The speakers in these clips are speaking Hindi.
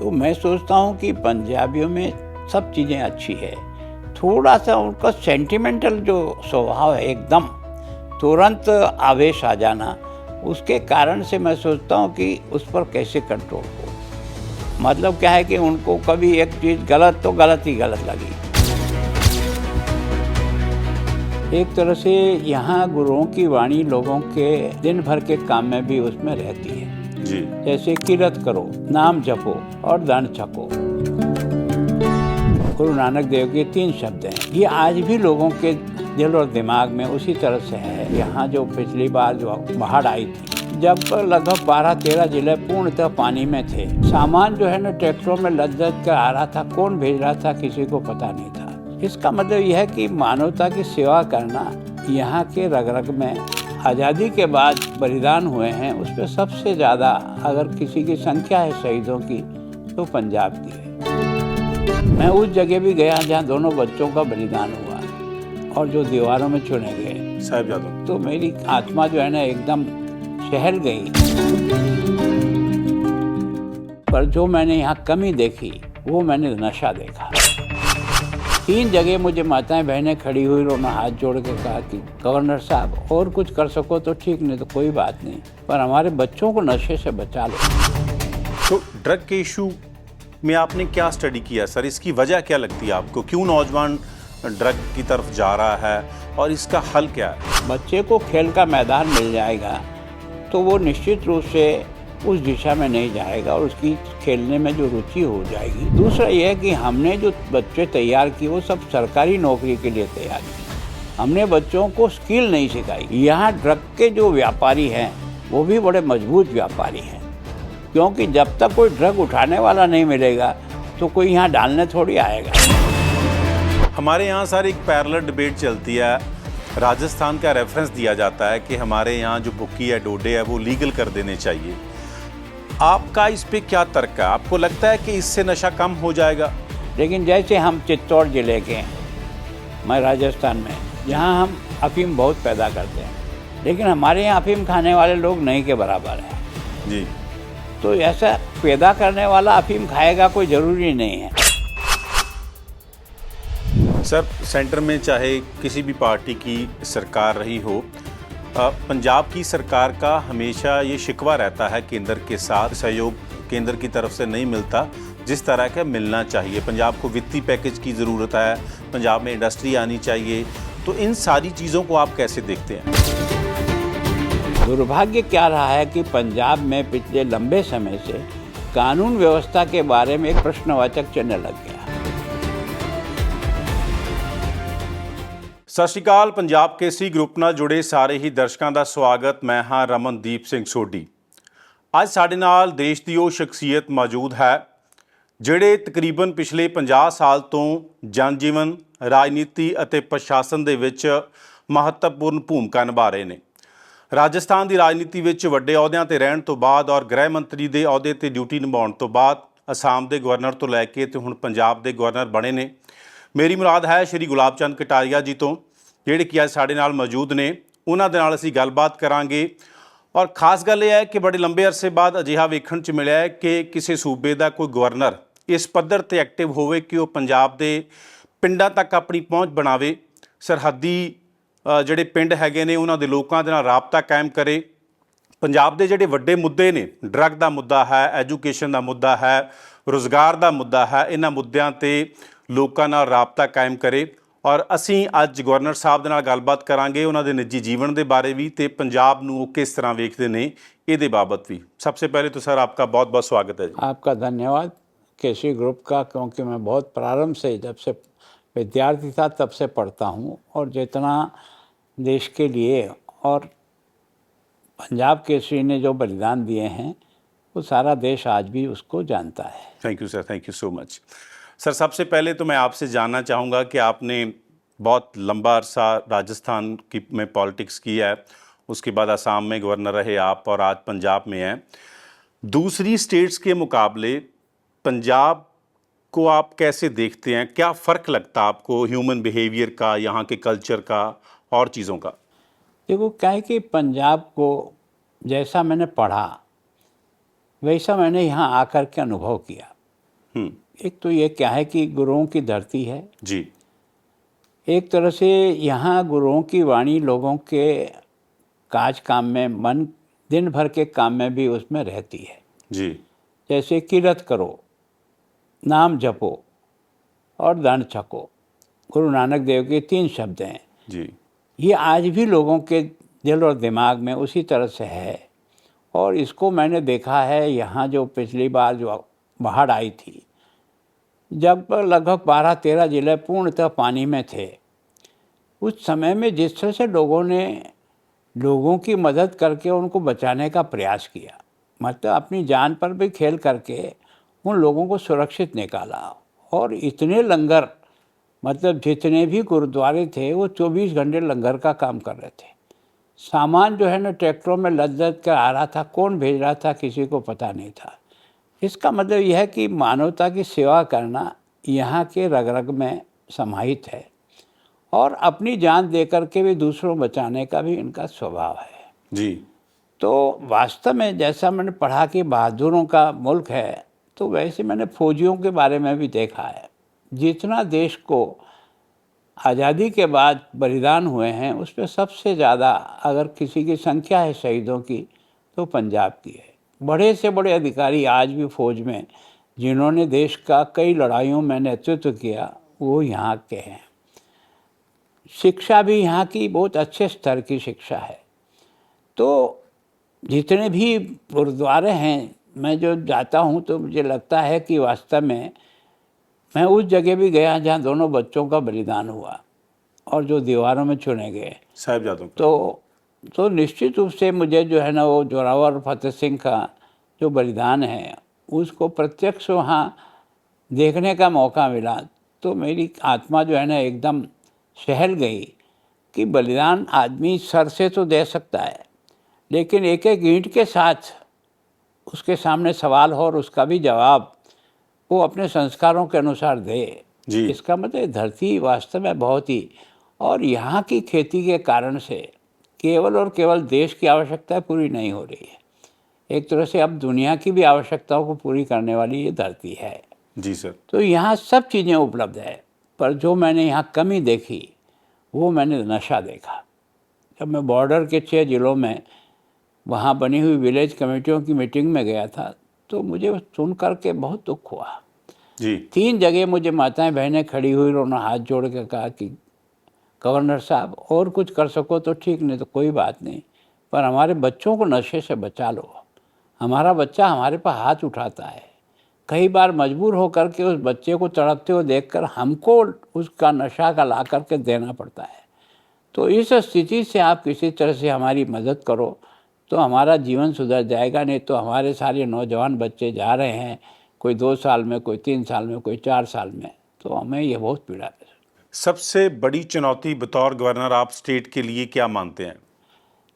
तो मैं सोचता हूँ कि पंजाबियों में सब चीज़ें अच्छी है, थोड़ा सा उनका सेंटिमेंटल जो स्वभाव है, एकदम तुरंत आवेश आ जाना, उसके कारण से मैं सोचता हूँ कि उस पर कैसे कंट्रोल हो। मतलब क्या है कि उनको कभी एक चीज़ गलत तो गलत ही गलत लगी। एक तरह से यहाँ गुरुओं की वाणी लोगों के दिन भर के काम में भी उसमें रहती है जी। जैसे किरत करो, नाम जपो और दान छको। गुरु नानक देव के 3 शब्द हैं। ये आज भी लोगों के दिल और दिमाग में उसी तरह से है। यहाँ जो पिछली बार जो बाढ़ आई थी, जब लगभग 12-13 जिले पूर्णतः पानी में थे, सामान जो है ना ट्रैक्टरों में लद कर आ रहा था, कौन भेज रहा था किसी को पता नहीं था। इसका मतलब यह है कि मानवता की सेवा करना यहाँ के रग रग में आज़ादी के बाद बलिदान हुए हैं, उस पर सबसे ज़्यादा अगर किसी की संख्या है शहीदों की तो पंजाब की है। मैं उस जगह भी गया जहाँ दोनों बच्चों का बलिदान हुआ और जो दीवारों में चुने गए साहिबजादों, तो मेरी आत्मा जो है ना एकदम सहल गई। पर जो मैंने यहाँ कमी देखी वो मैंने नशा देखा। 3 जगह मुझे माताएं बहनें खड़ी हुई, उन्होंने हाथ जोड़ के कहा कि गवर्नर साहब और कुछ कर सको तो ठीक, नहीं तो कोई बात नहीं, पर हमारे बच्चों को नशे से बचा लो। तो ड्रग के इशू में आपने क्या स्टडी किया सर? इसकी वजह क्या लगती है आपको? क्यों नौजवान ड्रग की तरफ जा रहा है और इसका हल क्या है? बच्चे को खेल का मैदान मिल जाएगा तो वो निश्चित रूप से उस दिशा में नहीं जाएगा और उसकी खेलने में जो रुचि हो जाएगी। दूसरा यह है कि हमने जो बच्चे तैयार किए वो सब सरकारी नौकरी के लिए तैयार किए, हमने बच्चों को स्किल नहीं सिखाई। यहाँ ड्रग के जो व्यापारी हैं वो भी बड़े मजबूत व्यापारी हैं, क्योंकि जब तक कोई ड्रग उठाने वाला नहीं मिलेगा तो कोई यहाँ डालने थोड़ी आएगा। हमारे यहाँ सर एक पैरेलल डिबेट चलती है, राजस्थान का रेफरेंस दिया जाता है कि हमारे यहाँ जो बुक्की है, डोडे है, वो लीगल कर देने चाहिए। आपका इस पे क्या तर्क है? आपको लगता है कि इससे नशा कम हो जाएगा? लेकिन जैसे हम चित्तौड़ जिले के, मैं राजस्थान में, यहाँ हम अफीम बहुत पैदा करते हैं, लेकिन हमारे यहाँ अफीम खाने वाले लोग नहीं के बराबर हैं जी। तो ऐसा पैदा करने वाला अफीम खाएगा कोई ज़रूरी नहीं है। सर सेंटर में चाहे किसी भी पार्टी की सरकार रही हो, पंजाब की सरकार का हमेशा ये शिकवा रहता है केंद्र के साथ, सहयोग केंद्र की तरफ से नहीं मिलता जिस तरह का मिलना चाहिए। पंजाब को वित्तीय पैकेज की ज़रूरत है, पंजाब में इंडस्ट्री आनी चाहिए, तो इन सारी चीज़ों को आप कैसे देखते हैं? दुर्भाग्य क्या रहा है कि पंजाब में पिछले लंबे समय से कानून व्यवस्था के बारे में एक प्रश्नवाचक चिन्ह लग गया। ਸਤਿ ਸ਼੍ਰੀ ਅਕਾਲ। ਪੰਜਾਬ ਕੇਸਰੀ ਗਰੁੱਪ ਨਾਲ ਜੁੜੇ ਸਾਰੇ ਹੀ ਦਰਸ਼ਕਾਂ ਦਾ ਸਵਾਗਤ। ਮੈਂ ਹਾਂ ਰਮਨਦੀਪ ਸਿੰਘ ਸੋਢੀ। ਅੱਜ ਸਾਡੇ ਨਾਲ ਦੇਸ਼ ਦੀ ਉਹ ਸ਼ਖਸੀਅਤ ਮੌਜੂਦ ਹੈ ਜਿਹੜੇ ਤਕਰੀਬਨ ਪਿਛਲੇ 50 ਸਾਲ ਤੋਂ ਜਨਜੀਵਨ, ਰਾਜਨੀਤੀ ਅਤੇ ਪ੍ਰਸ਼ਾਸਨ ਦੇ ਵਿੱਚ ਮਹੱਤਵਪੂਰਨ ਭੂਮਿਕਾ ਨਿਭਾ ਰਹੇ ਨੇ। ਰਾਜਸਥਾਨ ਦੀ ਰਾਜਨੀਤੀ ਵਿੱਚ ਵੱਡੇ ਅਹੁਦਿਆਂ ਤੇ ਰਹਿਣ ਤੋਂ ਬਾਅਦ ਔਰ ਗ੍ਰਹਿ ਮੰਤਰੀ ਦੇ ਅਹੁਦੇ ਤੇ ਡਿਊਟੀ ਨਿਭਾਉਣ ਤੋਂ ਬਾਅਦ ਅਸਾਮ ਦੇ ਗਵਰਨਰ ਤੋਂ ਲੈ ਕੇ ਤੇ ਹੁਣ ਪੰਜਾਬ ਦੇ ਗਵਰਨਰ ਬਣੇ ਨੇ। ਮੇਰੀ ਮੁਰਾਦ ਹੈ ਸ਼੍ਰੀ ਗੁਲਾਬ ਚੰਦ ਕਟਾਰੀਆ ਜੀ ਤੋਂ, ਜਿਹੜੇ ਕਿ ਅੱਜ ਸਾਡੇ ਨਾਲ ਮੌਜੂਦ ਨੇ। ਉਹਨਾਂ ਦੇ ਨਾਲ ਅਸੀਂ ਗੱਲਬਾਤ ਕਰਾਂਗੇ ਔਰ ਖਾਸ ਗੱਲ ਇਹ ਹੈ ਕਿ ਬੜੇ ਲੰਬੇ ਅਰਸੇ ਬਾਅਦ ਅਜਿਹਾ ਵੇਖਣ 'ਚ ਮਿਲਿਆ ਹੈ ਕਿ ਕਿਸੇ ਸੂਬੇ ਦਾ ਕੋਈ ਗਵਰਨਰ ਇਸ ਪੱਧਰ 'ਤੇ ਐਕਟਿਵ ਹੋਵੇ ਕਿ ਉਹ ਪੰਜਾਬ ਦੇ ਪਿੰਡਾਂ ਤੱਕ ਆਪਣੀ ਪਹੁੰਚ ਬਣਾਵੇ, ਸਰਹੱਦੀ ਜਿਹੜੇ ਪਿੰਡ ਹੈਗੇ ਨੇ ਉਹਨਾਂ ਦੇ ਲੋਕਾਂ ਦੇ ਨਾਲ ਰਾਬਤਾ ਕਾਇਮ ਕਰੇ। ਪੰਜਾਬ ਦੇ ਜਿਹੜੇ ਵੱਡੇ ਮੁੱਦੇ ਨੇ, ਡਰੱਗ ਦਾ ਮੁੱਦਾ ਹੈ, ਐਜੂਕੇਸ਼ਨ ਦਾ ਮੁੱਦਾ ਹੈ, ਰੁਜ਼ਗਾਰ ਦਾ ਮੁੱਦਾ ਹੈ, ਇਹਨਾਂ ਮੁੱਦਿਆਂ 'ਤੇ ਲੋਕਾਂ ਨਾਲ ਰਾਬਤਾ ਕਾਇਮ ਕਰੇ। ਔਰ ਅਸੀਂ ਅੱਜ ਗਵਰਨਰ ਸਾਹਿਬ ਦੇ ਨਾਲ ਗੱਲਬਾਤ ਕਰਾਂਗੇ ਉਹਨਾਂ ਦੇ ਨਿੱਜੀ ਜੀਵਨ ਦੇ ਬਾਰੇ ਵੀ ਤੇ ਪੰਜਾਬ ਨੂੰ ਉਹ किस तरह ਵੇਖਦੇ ਨੇ ਇਹਦੇ ਬਾਬਤ भी। सबसे पहले तो सर आपका बहुत बहुत स्वागत है जी। आपका धन्यवाद केसरी ग्रुप का, क्योंकि मैं बहुत प्रारंभ से, जब से विद्यार्थी था तब से पढ़ता हूँ और जितना देश के लिए और पंजाब केसरी ने जो बलिदान दिए हैं वो सारा देश आज भी उसको जानता है। Thank you sir, thank you so much. Sir सबसे पहले तो मैं आपसे जानना चाहूँगा कि आपने बहुत लंबा अरसा राजस्थान की में पॉलिटिक्स की है, उसके बाद असम में गवर्नर रहे आप और आज पंजाब में हैं। दूसरी स्टेट्स के मुकाबले पंजाब को आप कैसे देखते हैं? क्या फ़र्क लगता है आपको ह्यूमन बिहेवियर का, यहाँ के कल्चर का और चीज़ों का? देखो क्या है कि पंजाब को जैसा मैंने पढ़ा वैसा मैंने यहाँ आकर के अनुभव किया। एक तो ये क्या है कि गुरुओं की धरती है, जी एक तरह से यहाँ गुरुओं की वाणी लोगों के काज काम में, मन दिन भर के काम में भी उसमें रहती है। जी जैसे किरत करो, नाम जपो और दंड छको, गुरु नानक देव के 3 शब्द हैं। जी ये आज भी लोगों के दिल और दिमाग में उसी तरह से है। और इसको मैंने देखा है यहाँ जो पिछली बार जो बाढ़ आई थी, जब लगभग 12-13 जिले पूर्णतः पानी में थे, उस समय में जिस तरह से लोगों ने लोगों की मदद करके उनको बचाने का प्रयास किया, मतलब अपनी जान पर भी खेल करके उन लोगों को सुरक्षित निकाला। और इतने लंगर, मतलब जितने भी गुरुद्वारे थे वो 24 घंटे लंगर का काम कर रहे थे। सामान जो है ना ट्रैक्टरों में लद लद कर आ रहा था, कौन भेज रहा था किसी को पता नहीं था। इसका मतलब यह है कि मानवता की सेवा करना यहाँ के रग रग में समाहित है, और अपनी जान दे करके भी दूसरों बचाने का भी इनका स्वभाव है। जी तो वास्तव में जैसा मैंने पढ़ा कि बहादुरों का मुल्क है, तो वैसे मैंने फौजियों के बारे में भी देखा है। जितना देश को आज़ादी के बाद बलिदान हुए हैं, उसमें सबसे ज़्यादा अगर किसी की संख्या है शहीदों की, तो पंजाब की है। बड़े से बड़े अधिकारी आज भी फौज में जिन्होंने देश का कई लड़ाइयों में नेतृत्व किया, वो यहाँ के हैं। शिक्षा भी यहाँ की बहुत अच्छे स्तर की शिक्षा है। तो जितने भी गुरुद्वारे हैं, मैं जो जाता हूँ तो मुझे लगता है कि वास्तव में मैं उस जगह भी गया जहाँ दोनों बच्चों का बलिदान हुआ और जो दीवारों में चुने गए। साहिबजादों का। तो निश्चित रूप से मुझे जो है ना वो जोरावर फतेह सिंह का जो बलिदान है उसको प्रत्यक्ष वहाँ देखने का मौका मिला, तो मेरी आत्मा जो है ना एकदम सहल गई कि बलिदान आदमी सर से तो दे सकता है, लेकिन एक एक ईंट के साथ उसके सामने सवाल हो और उसका भी जवाब वो अपने संस्कारों के अनुसार दे। जी इसका मतलब धरती वास्तव में बहुत ही, और यहाँ की खेती के कारण से केवल और केवल देश की आवश्यकता पूरी नहीं हो रही है, एक तरह से अब दुनिया की भी आवश्यकताओं को पूरी करने वाली ये धरती है। जी सर। तो यहाँ सब चीज़ें उपलब्ध है, पर जो मैंने यहाँ कमी देखी वो मैंने नशा देखा। जब मैं बॉर्डर के 6 जिलों में वहाँ बनी हुई विलेज कमेटियों की मीटिंग में गया था, तो मुझे सुन कर के बहुत दुख हुआ। जी 3 जगह मुझे माताएं बहनें खड़ी हुई, उन्होंने हाथ जोड़ के कहा कि गवर्नर साहब और कुछ कर सको तो ठीक, नहीं तो कोई बात नहीं, पर हमारे बच्चों को नशे से बचा लो। हमारा बच्चा हमारे पर हाथ उठाता है, कई बार मजबूर होकर के उस बच्चे को तड़पते हुए देखकर हमको उसका नशा का ला करके देना पड़ता है। तो इस स्थिति से आप किसी तरह से हमारी मदद करो तो हमारा जीवन सुधर जाएगा, नहीं तो हमारे सारे नौजवान बच्चे जा रहे हैं, कोई 2 साल में, कोई 3 साल में, कोई 4 साल में, तो हमें ये बहुत पीड़ा है। सबसे बड़ी चुनौती बतौर गवर्नर आप स्टेट के लिए क्या मानते हैं?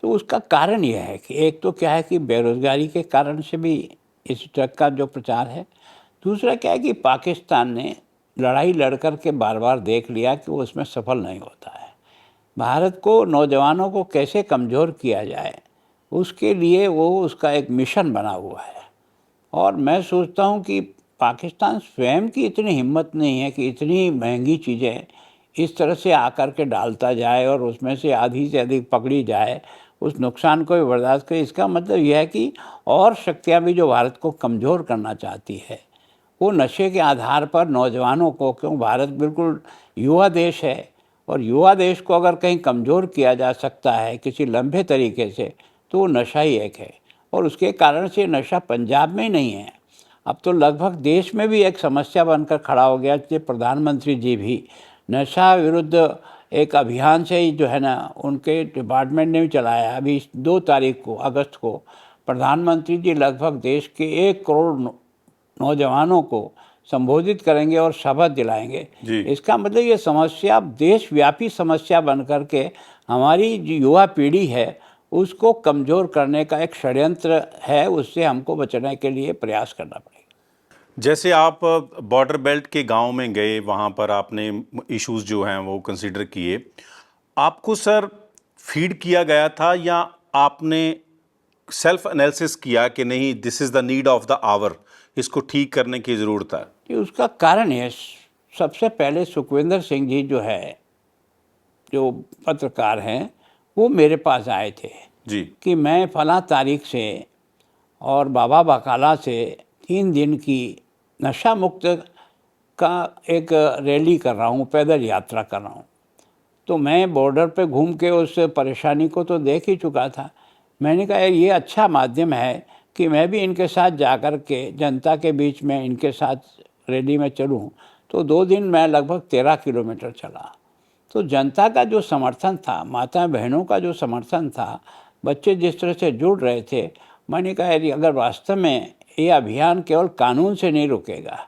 तो उसका कारण यह है कि एक तो क्या है कि बेरोज़गारी के कारण से भी इस ड्रग का जो प्रचार है, दूसरा क्या है कि पाकिस्तान ने लड़ाई लड़ कर के बार बार देख लिया कि वो उसमें सफल नहीं होता है। भारत को, नौजवानों को कैसे कमज़ोर किया जाए, उसके लिए वो उसका एक मिशन बना हुआ है। और मैं सोचता हूँ कि पाकिस्तान स्वयं की इतनी हिम्मत नहीं है कि इतनी महंगी चीज़ें इस तरह से आकर के डालता जाए और उसमें से आधी से अधिक पकड़ी जाए, उस नुकसान को भी बर्दाश्त करे। इसका मतलब यह है कि और शक्तियाँ भी जो भारत को कमज़ोर करना चाहती है, वो नशे के आधार पर नौजवानों को, क्यों भारत बिल्कुल युवा देश है, और युवा देश को अगर कहीं कमज़ोर किया जा सकता है किसी लंबे तरीके से, तो वो नशा ही एक है। और उसके कारण से नशा पंजाब में ही नहीं है, अब तो लगभग देश में भी एक समस्या बनकर खड़ा हो गया। कि प्रधानमंत्री जी भी नशा विरुद्ध एक अभियान से ही जो है ना उनके डिपार्टमेंट ने भी चलाया। अभी 2 तारीख को, अगस्त को, प्रधानमंत्री जी लगभग देश के 1 करोड़ नौजवानों को संबोधित करेंगे और शपथ दिलाएंगे। इसका मतलब ये समस्या देशव्यापी समस्या बन करके हमारी जो युवा पीढ़ी है उसको कमज़ोर करने का एक षड्यंत्र है, उससे हमको बचने के लिए प्रयास करना पड़ेगा। जैसे आप बॉर्डर बेल्ट के गांव में गए, वहाँ पर आपने इश्यूज जो हैं वो कंसीडर किए, आपको सर फीड किया गया था या आपने सेल्फ एनालिसिस किया कि नहीं this is the need of the hour, इसको ठीक करने की ज़रूरत है? कि उसका कारण है, सबसे पहले सुखविंदर सिंह जी जो है, जो पत्रकार हैं, वो मेरे पास आए थे जी। कि मैं फलां तारीख से और बाबा बकाला से 3 दिन की नशा मुक्त का एक रैली कर रहा हूँ, पैदल यात्रा कर रहा हूँ। तो मैं बॉर्डर पे घूम के उस परेशानी को तो देख ही चुका था। मैंने कहा यार ये अच्छा माध्यम है कि मैं भी इनके साथ जाकर के जनता के बीच में इनके साथ रैली में चलूँ। तो 2 दिन मैं लगभग 13 किलोमीटर चला। तो जनता का जो समर्थन था, माता बहनों का जो समर्थन था, बच्चे जिस तरह से जुड़ रहे थे, मैंने कहा यार अगर वास्तव में ये अभियान केवल कानून से नहीं रुकेगा,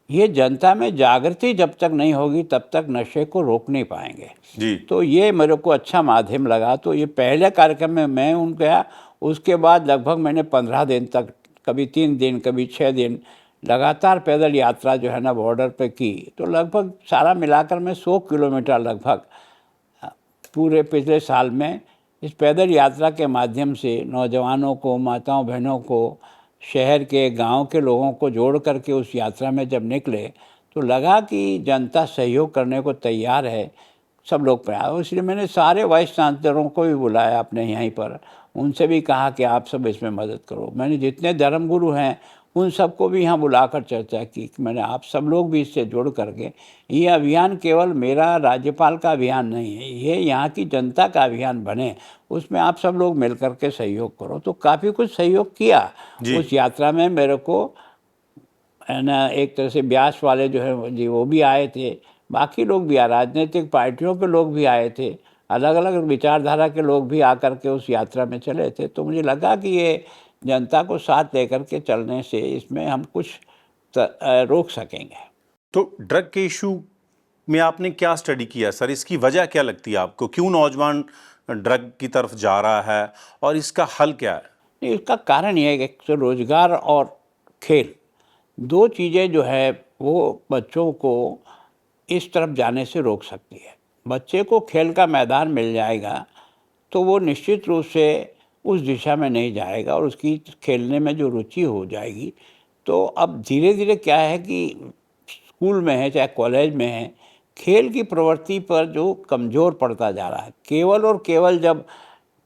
ये जनता में जागृति जब तक नहीं होगी तब तक नशे को रोक नहीं पाएंगे। जी। तो ये मेरे को अच्छा माध्यम लगा। तो ये पहले कार्यक्रम में मैं उन गया, उसके बाद लगभग मैंने 15 दिन तक, कभी 3 दिन, कभी 6 दिन लगातार पैदल यात्रा जो है ना बॉर्डर पे की। तो लगभग सारा मिलाकर मैं 100 किलोमीटर लगभग पूरे पिछले साल में इस पैदल यात्रा के माध्यम से नौजवानों को, माताओं बहनों को, शहर के, गांव के लोगों को जोड़ करके उस यात्रा में जब निकले तो लगा कि जनता सहयोग करने को तैयार है, सब लोग प्रयास। इसलिए मैंने सारे वाइस चांसलरों को भी बुलाया अपने यहीं पर, उनसे भी कहा कि आप सब इसमें मदद करो। मैंने जितने धर्मगुरु हैं उन सबको भी यहाँ बुलाकर चर्चा की कि मैंने आप सब लोग भी इससे जुड़ करके, ये अभियान केवल मेरा राज्यपाल का अभियान नहीं है, ये यहाँ की जनता का अभियान बने, उसमें आप सब लोग मिल कर के सहयोग करो। तो काफ़ी कुछ सहयोग किया उस यात्रा में। मेरे को है ना एक तरह से ब्यास वाले जो है जी वो भी आए थे, बाकी लोग भी आए, राजनीतिक पार्टियों के लोग भी आए थे, अलग अलग विचारधारा के लोग भी आकर के उस यात्रा में चले थे। तो मुझे लगा कि ये जनता को साथ लेकर के चलने से इसमें हम कुछ रोक सकेंगे। तो ड्रग के इशू में आपने क्या स्टडी किया सर? इसकी वजह क्या लगती है आपको? क्यों नौजवान ड्रग की तरफ जा रहा है और इसका हल क्या है? नहीं, इसका कारण ये है कि रोजगार और खेल, 2 चीज़ें जो है वो बच्चों को इस तरफ जाने से रोक सकती है। बच्चे को खेल का मैदान मिल जाएगा तो वो निश्चित रूप से उस दिशा में नहीं जाएगा और उसकी खेलने में जो रुचि हो जाएगी। तो अब धीरे धीरे क्या है कि स्कूल में है चाहे कॉलेज में है, खेल की प्रवृत्ति पर जो कमज़ोर पड़ता जा रहा है। केवल और केवल जब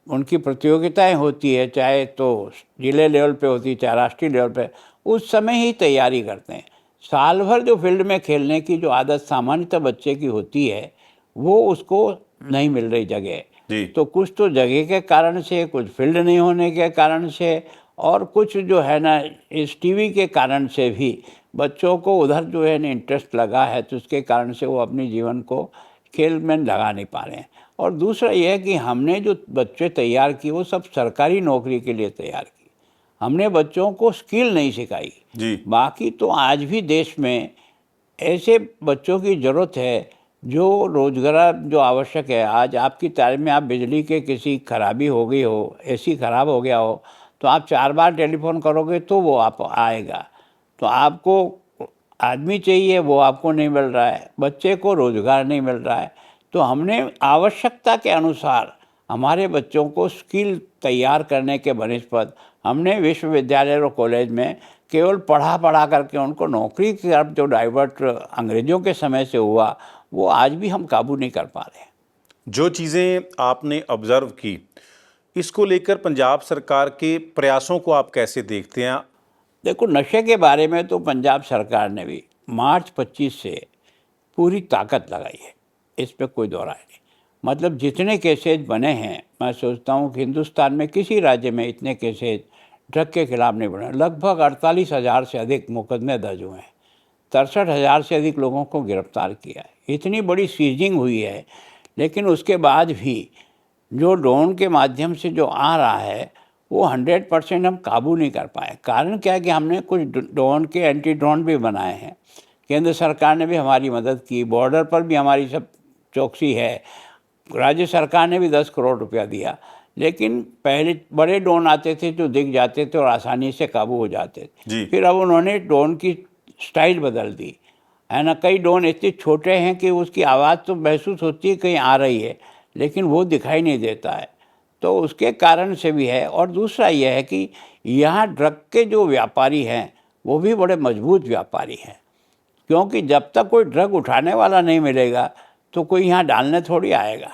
उनकी प्रतियोगिताएं होती है, चाहे तो जिले लेवल पे होती है चाहे राष्ट्रीय लेवल पे, उस समय ही तैयारी करते हैं। साल भर जो फील्ड में खेलने की जो आदत सामान्यतः बच्चे की होती है वो उसको नहीं मिल रही जगह। तो कुछ तो जगह के कारण से, कुछ फील्ड नहीं होने के कारण से, और कुछ जो है ना इस टीवी के कारण से भी बच्चों को उधर जो है ना इंटरेस्ट लगा है, तो उसके कारण से वो अपने जीवन को खेल में लगा नहीं पा रहे हैं। और दूसरा यह है कि हमने जो बच्चे तैयार किए वो सब सरकारी नौकरी के लिए तैयार की, हमने बच्चों को स्किल नहीं सिखाई जी। बाकी तो आज भी देश में ऐसे बच्चों की ज़रूरत है जो रोजगार जो आवश्यक है। आज आपकी तारीफ में आप बिजली के किसी खराबी हो गई हो, एसी ख़राब हो गया हो, तो आप 4 बार टेलीफोन करोगे तो वो आप आएगा। तो आपको आदमी चाहिए, वो आपको नहीं मिल रहा है, बच्चे को रोज़गार नहीं मिल रहा है। तो हमने आवश्यकता के अनुसार हमारे बच्चों को स्किल तैयार करने के बनिस्पत हमने विश्वविद्यालय और कॉलेज में केवल पढ़ा करके उनको नौकरी की तरफ जो डाइवर्ट अंग्रेज़ों के समय से हुआ वो आज भी हम काबू नहीं कर पा रहे हैं। जो चीज़ें आपने ऑब्ज़र्व की, इसको लेकर पंजाब सरकार के प्रयासों को आप कैसे देखते हैं? देखो, नशे के बारे में तो पंजाब सरकार ने भी मार्च 25 से पूरी ताकत लगाई है, इस पर कोई दो राय नहीं। मतलब जितने केसेज बने हैं, मैं सोचता हूँ कि हिंदुस्तान में किसी राज्य में इतने केसेज ड्रग के खिलाफ नहीं बने। लगभग 48,000 से अधिक मुकदमे दर्ज हुए हैं, 63,000 से अधिक लोगों को गिरफ्तार किया है, इतनी बड़ी सीजिंग हुई है। लेकिन उसके बाद भी जो ड्रोन के माध्यम से जो आ रहा है वो 100% हम काबू नहीं कर पाए। कारण क्या है कि हमने कुछ ड्रोन के एंटी ड्रोन भी बनाए हैं, केंद्र सरकार ने भी हमारी मदद की, बॉर्डर पर भी हमारी सब चौकसी है, राज्य सरकार ने भी 10 करोड़ रुपया दिया। लेकिन पहले बड़े ड्रोन आते थे जो दिख जाते थे और आसानी से काबू हो जाते थे। फिर अब उन्होंने ड्रोन की स्टाइल बदल दी है ना। कई ड्रोन इतने छोटे हैं कि उसकी आवाज़ तो महसूस होती है कहीं आ रही है, लेकिन वो दिखाई नहीं देता है, तो उसके कारण से भी है। और दूसरा यह है कि यहाँ ड्रग के जो व्यापारी हैं वो भी बड़े मजबूत व्यापारी हैं, क्योंकि जब तक कोई ड्रग उठाने वाला नहीं मिलेगा तो कोई यहाँ डालने थोड़ी आएगा।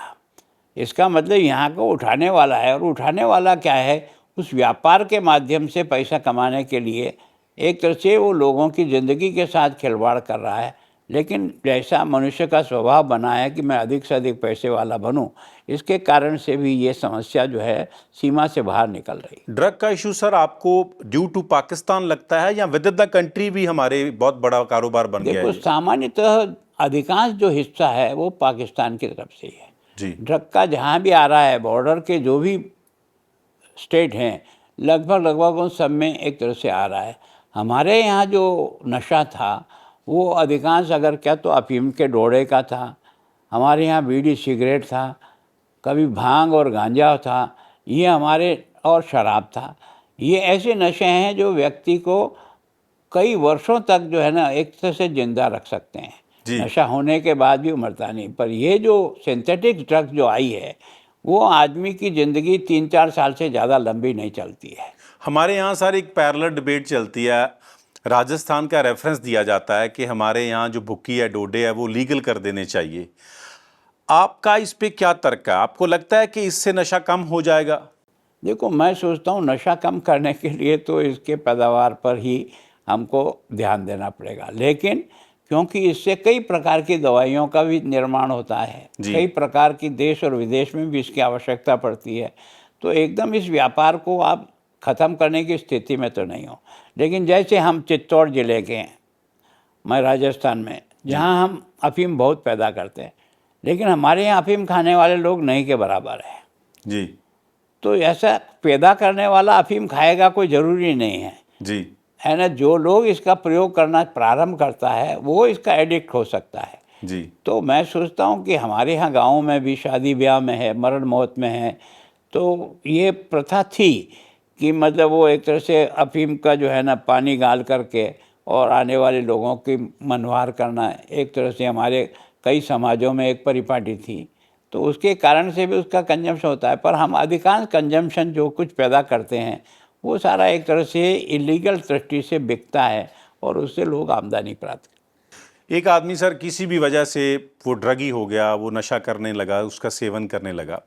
इसका मतलब यहाँ को उठाने वाला है, और उठाने वाला क्या है, उस व्यापार के माध्यम से पैसा कमाने के लिए एक तरह से वो लोगों की ज़िंदगी के साथ खिलवाड़ कर रहा है। लेकिन जैसा मनुष्य का स्वभाव बना है कि मैं अधिक से अधिक पैसे वाला बनूं, इसके कारण से भी ये समस्या जो है सीमा से बाहर निकल रही। ड्रग का इशू सर आपको ड्यू टू पाकिस्तान लगता है या विद इन द कंट्री भी हमारे बहुत बड़ा कारोबार बन गया है? देखो, सामान्यतः अधिकांश जो हिस्सा है वो पाकिस्तान की तरफ से ही है जी ड्रग का। जहाँ भी आ रहा है, बॉर्डर के जो भी स्टेट हैं लगभग उन सब में एक तरह से आ रहा है। हमारे यहाँ जो नशा था वो अधिकांश अगर क्या तो अफीम के डोड़े का था, हमारे यहाँ बीड़ी सिगरेट था, कभी भांग और गांजा था, ये हमारे, और शराब था। ये ऐसे नशे हैं जो व्यक्ति को कई वर्षों तक जो है ना एक तरह से जिंदा रख सकते हैं। जी। नशा होने के बाद भी मरता नहीं। पर ये जो सिंथेटिक ड्रग जो आई है वो आदमी की ज़िंदगी 3-4 साल से ज़्यादा लंबी नहीं चलती है। हमारे यहाँ सर एक पैरेलल डिबेट चलती है, राजस्थान का रेफरेंस दिया जाता है कि हमारे यहाँ जो भुक्की है, डोडे है, वो लीगल कर देने चाहिए। आपका इस पे क्या तर्क है? आपको लगता है कि इससे नशा कम हो जाएगा? देखो, मैं सोचता हूँ नशा कम करने के लिए तो इसके पैदावार पर ही हमको ध्यान देना पड़ेगा, लेकिन क्योंकि इससे कई प्रकार की दवाइयों का भी निर्माण होता है, कई प्रकार की देश और विदेश में भी इसकी आवश्यकता पड़ती है, तो एकदम इस व्यापार को आप ख़त्म करने की स्थिति में तो नहीं हो। लेकिन जैसे हम चित्तौड़ ज़िले के हैं, मैं राजस्थान में, जहाँ हम अफीम बहुत पैदा करते हैं, लेकिन हमारे यहाँ अफीम खाने वाले लोग नहीं के बराबर है जी तो ऐसा पैदा करने वाला अफीम खाएगा कोई ज़रूरी नहीं है जी है ना। जो लोग इसका प्रयोग करना प्रारंभ करता है वो इसका एडिक्ट हो सकता है जी। तो मैं सोचता हूँ कि हमारे यहाँ गाँव में भी शादी ब्याह में है, मरण मौत में है, तो ये प्रथा थी कि मतलब वो एक तरह से अफीम का जो है ना पानी गाल करके और आने वाले लोगों की मनवार करना एक तरह से हमारे कई समाजों में एक परिपाटी थी, तो उसके कारण से भी उसका कंजम्पशन होता है। पर हम अधिकांश कंजम्पशन जो कुछ पैदा करते हैं वो सारा एक तरह से इलीगल दृष्टि से बिकता है और उससे लोग आमदनी प्राप्त करते हैं। एक आदमी सर किसी भी वजह से वो ड्रगी हो गया, वो नशा करने लगा, उसका सेवन करने लगा,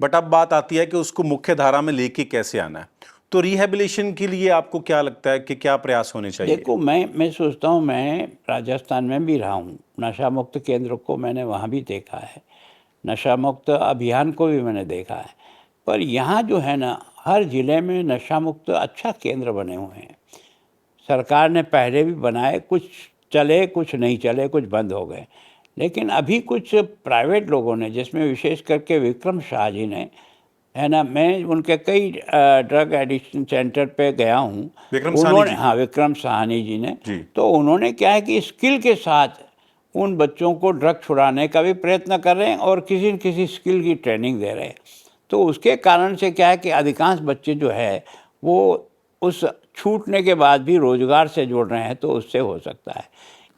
बट अब बात आती है कि उसको मुख्य धारा में लेके कैसे आना है। तो रिहेबिलिटेशन के लिए आपको क्या लगता है कि क्या प्रयास होने चाहिए? देखो, मैं सोचता हूँ, मैं राजस्थान में भी रहा हूँ, नशा मुक्त केंद्र को मैंने वहाँ भी देखा है, नशा मुक्त अभियान को भी मैंने देखा है। पर यहाँ जो है ना हर ज़िले में नशा मुक्त अच्छा केंद्र बने हुए हैं। सरकार ने पहले भी बनाए, कुछ चले कुछ नहीं चले, कुछ बंद हो गए, लेकिन अभी कुछ प्राइवेट लोगों ने, जिसमें विशेष करके विक्रम शाह जी ने, है ना, मैं उनके कई ड्रग एडिक्शन सेंटर पे गया हूँ। उन्होंने, हाँ, विक्रम साहनी जी ने, तो उन्होंने क्या है कि स्किल के साथ उन बच्चों को ड्रग छुड़ाने का भी प्रयत्न कर रहे हैं और किसी न किसी स्किल की ट्रेनिंग दे रहे हैं। तो उसके कारण से क्या है कि अधिकांश बच्चे जो है वो उस छूटने के बाद भी रोज़गार से जुड़ रहे हैं, तो उससे हो सकता है।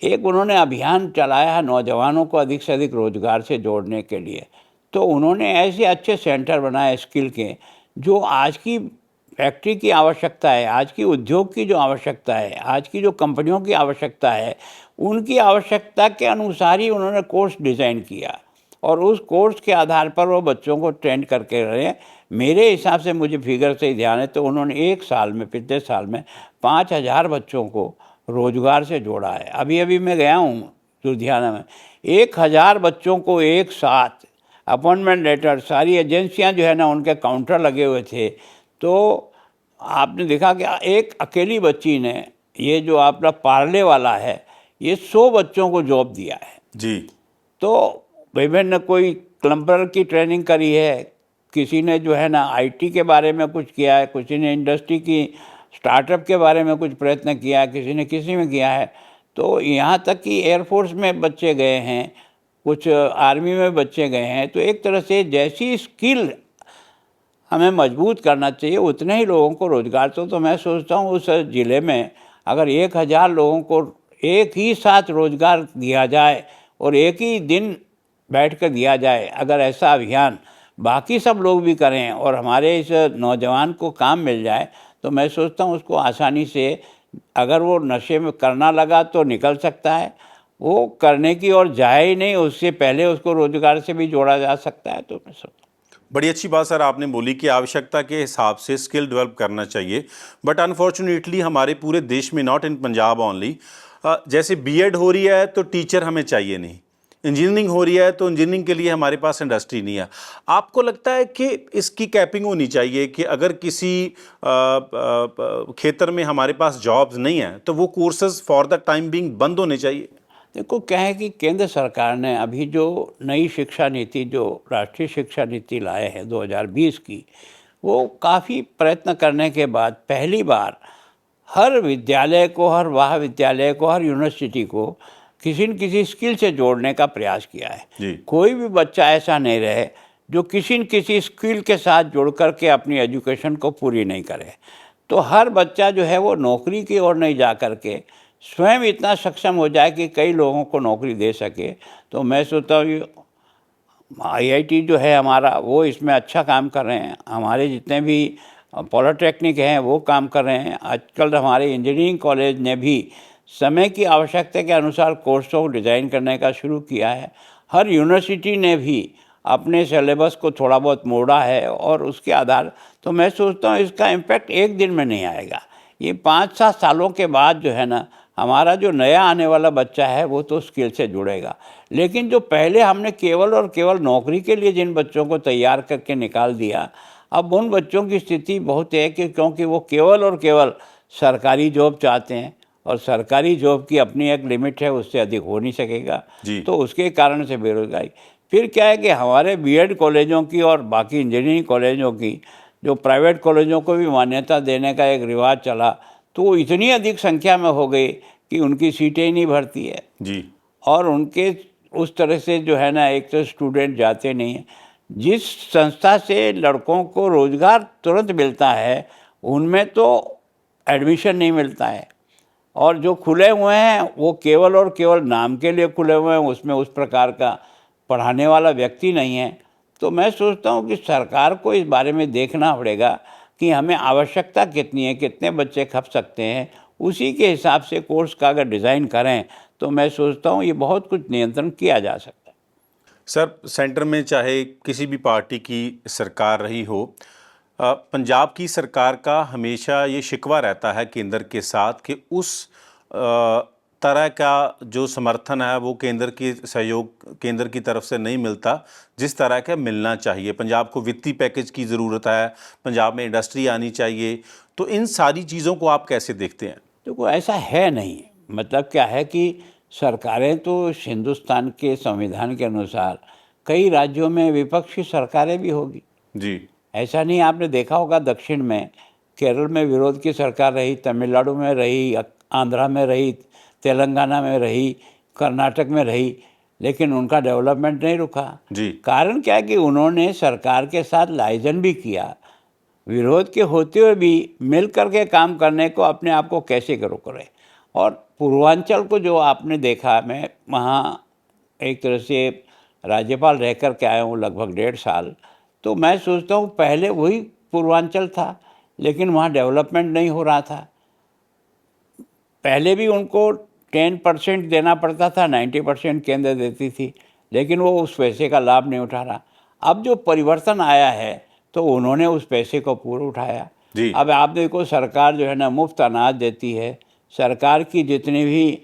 एक उन्होंने अभियान चलाया है नौजवानों को अधिक से अधिक रोज़गार से जोड़ने के लिए, तो उन्होंने ऐसे अच्छे सेंटर बनाए स्किल के, जो आज की फैक्ट्री की आवश्यकता है, आज की उद्योग की जो आवश्यकता है, आज की जो कंपनियों की आवश्यकता है, उनकी आवश्यकता के अनुसार ही उन्होंने कोर्स डिज़ाइन किया और उस कोर्स के आधार पर वो बच्चों को ट्रेंड करके रहे। मेरे हिसाब से, मुझे फिगर से ही ध्यान है, तो उन्होंने एक साल में, पिछले साल में 5000 बच्चों को रोज़गार से जोड़ा है। अभी मैं गया हूँ लुधियाना में, 1000 बच्चों को एक साथ अपॉइंटमेंट लेटर, सारी एजेंसियां जो है ना उनके काउंटर लगे हुए थे। तो आपने देखा कि एक अकेली बच्ची ने, ये जो आपका पार्ले वाला है, ये 100 बच्चों को जॉब दिया है जी। तो विभिन्न, कोई प्लम्बर की ट्रेनिंग करी है, किसी ने जो है ना आईटी के बारे में कुछ किया है, किसी ने इंडस्ट्री की स्टार्टअप के बारे में कुछ प्रयत्न किया है, किसी ने किसी में किया है। तो यहाँ तक कि एयरफोर्स में बच्चे गए हैं, कुछ आर्मी में बच्चे गए हैं। तो एक तरह से जैसी स्किल हमें मजबूत करना चाहिए, उतने ही लोगों को रोज़गार। तो मैं सोचता हूँ उस ज़िले में अगर 1000 लोगों को एक ही साथ रोज़गार दिया जाए और एक ही दिन बैठ कर दिया जाए, अगर ऐसा अभियान बाकी सब लोग भी करें और हमारे इस नौजवान को काम मिल जाए, तो मैं सोचता हूँ उसको आसानी से अगर वो नशे में करना लगा तो निकल सकता है, वो करने की ओर जाए ही नहीं, उससे पहले उसको रोजगार से भी जोड़ा जा सकता है। तो मैं सब बड़ी अच्छी बात सर आपने बोली कि आवश्यकता के हिसाब से स्किल डेवलप करना चाहिए, बट अनफॉर्चुनेटली हमारे पूरे देश में, नॉट इन पंजाब ओनली, जैसे बीएड हो रही है तो टीचर हमें चाहिए नहीं, इंजीनियरिंग हो रही है तो इंजीनियरिंग के लिए हमारे पास इंडस्ट्री नहीं है। आपको लगता है कि इसकी कैपिंग होनी चाहिए कि अगर किसी क्षेत्र में हमारे पास जॉब्स नहीं है तो वो courses for the time being बंद होने चाहिए? देखो, क्या है कि केंद्र सरकार ने अभी जो नई शिक्षा नीति, जो राष्ट्रीय शिक्षा नीति लाए हैं 2020 की, वो काफ़ी प्रयत्न करने के बाद पहली बार हर विद्यालय को, हर महाविद्यालय को, हर यूनिवर्सिटी को किसी न किसी स्किल से जोड़ने का प्रयास किया है। जी। कोई भी बच्चा ऐसा नहीं रहे जो किसी न किसी स्किल के साथ जुड़ करके अपनी एजुकेशन को पूरी नहीं करे। तो हर बच्चा जो है वो नौकरी की ओर नहीं जा करके स्वयं इतना सक्षम हो जाए कि कई लोगों को नौकरी दे सके। तो मैं सोचता हूँ आईआईटी जो है हमारा, वो इसमें अच्छा काम कर रहे हैं। हमारे जितने भी पॉलिटेक्निक हैं वो काम कर रहे हैं। आजकल हमारे इंजीनियरिंग कॉलेज ने भी समय की आवश्यकता के अनुसार कोर्सों को डिज़ाइन करने का शुरू किया है। हर यूनिवर्सिटी ने भी अपने सिलेबस को थोड़ा बहुत मोड़ा है और उसके आधार, तो मैं सोचता हूँ इसका इम्पैक्ट एक दिन में नहीं आएगा। ये 5-7 सालों के बाद जो है ना, हमारा जो नया आने वाला बच्चा है वो तो स्किल से जुड़ेगा। लेकिन जो पहले हमने केवल और केवल नौकरी के लिए जिन बच्चों को तैयार करके निकाल दिया, अब उन बच्चों की स्थिति बहुत है कि क्योंकि वो केवल और केवल सरकारी जॉब चाहते हैं और सरकारी जॉब की अपनी एक लिमिट है, उससे अधिक हो नहीं सकेगा। जी। तो उसके कारण से बेरोजगारी। फिर क्या है कि हमारे बीएड कॉलेजों की और बाकी इंजीनियरिंग कॉलेजों की, जो प्राइवेट कॉलेजों को भी मान्यता देने का एक रिवाज चला, तो वो इतनी अधिक संख्या में हो गई कि उनकी सीटें ही नहीं भरती है। जी। और उनके उस तरह से जो है ना, एक तो स्टूडेंट जाते नहीं हैं। जिस संस्था से लड़कों को रोज़गार तुरंत मिलता है उनमें तो एडमिशन नहीं मिलता है, और जो खुले हुए हैं वो केवल और केवल नाम के लिए खुले हुए हैं, उसमें उस प्रकार का पढ़ाने वाला व्यक्ति नहीं है। तो मैं सोचता हूँ कि सरकार को इस बारे में देखना पड़ेगा कि हमें आवश्यकता कितनी है, कितने बच्चे खप सकते हैं, उसी के हिसाब से कोर्स का अगर डिज़ाइन करें तो मैं सोचता हूँ ये बहुत कुछ नियंत्रण किया जा सकता है। सर, सेंटर में चाहे किसी भी पार्टी की सरकार रही हो, पंजाब की सरकार का हमेशा ये शिकवा रहता है केंद्र के साथ कि उस तरह का जो समर्थन है वो केंद्र की सहयोग केंद्र की तरफ से नहीं मिलता जिस तरह का मिलना चाहिए। पंजाब को वित्तीय पैकेज की ज़रूरत है, पंजाब में इंडस्ट्री आनी चाहिए। तो इन सारी चीज़ों को आप कैसे देखते हैं? देखो, ऐसा है नहीं। मतलब क्या है कि सरकारें तो हिंदुस्तान के संविधान के अनुसार कई राज्यों में विपक्षी सरकारें भी होगी। जी। ऐसा नहीं, आपने देखा होगा दक्षिण में केरल में विरोध की सरकार रही, तमिलनाडु में रही, आंध्रा में रही, तेलंगाना में रही, कर्नाटक में रही, लेकिन उनका डेवलपमेंट नहीं रुका। जी। कारण क्या है कि उन्होंने सरकार के साथ लाइजन भी किया, विरोध के होते हुए भी मिल करके काम करने को अपने आप को कैसे करें। और पूर्वांचल को जो आपने देखा, मैं वहाँ एक तरह से राज्यपाल रह कर के आया हूँ लगभग 1.5 साल, तो मैं सोचता हूँ पहले वही पूर्वांचल था, लेकिन वहाँ डेवलपमेंट नहीं हो रहा था। पहले भी उनको 10% देना पड़ता था, 90% केंद्र देती थी, लेकिन वो उस पैसे का लाभ नहीं उठा रहा। अब जो परिवर्तन आया है तो उन्होंने उस पैसे को पूरा उठाया। जी। अब आप देखो, सरकार जो है ना मुफ्त अनाज देती है, सरकार की जितनी भी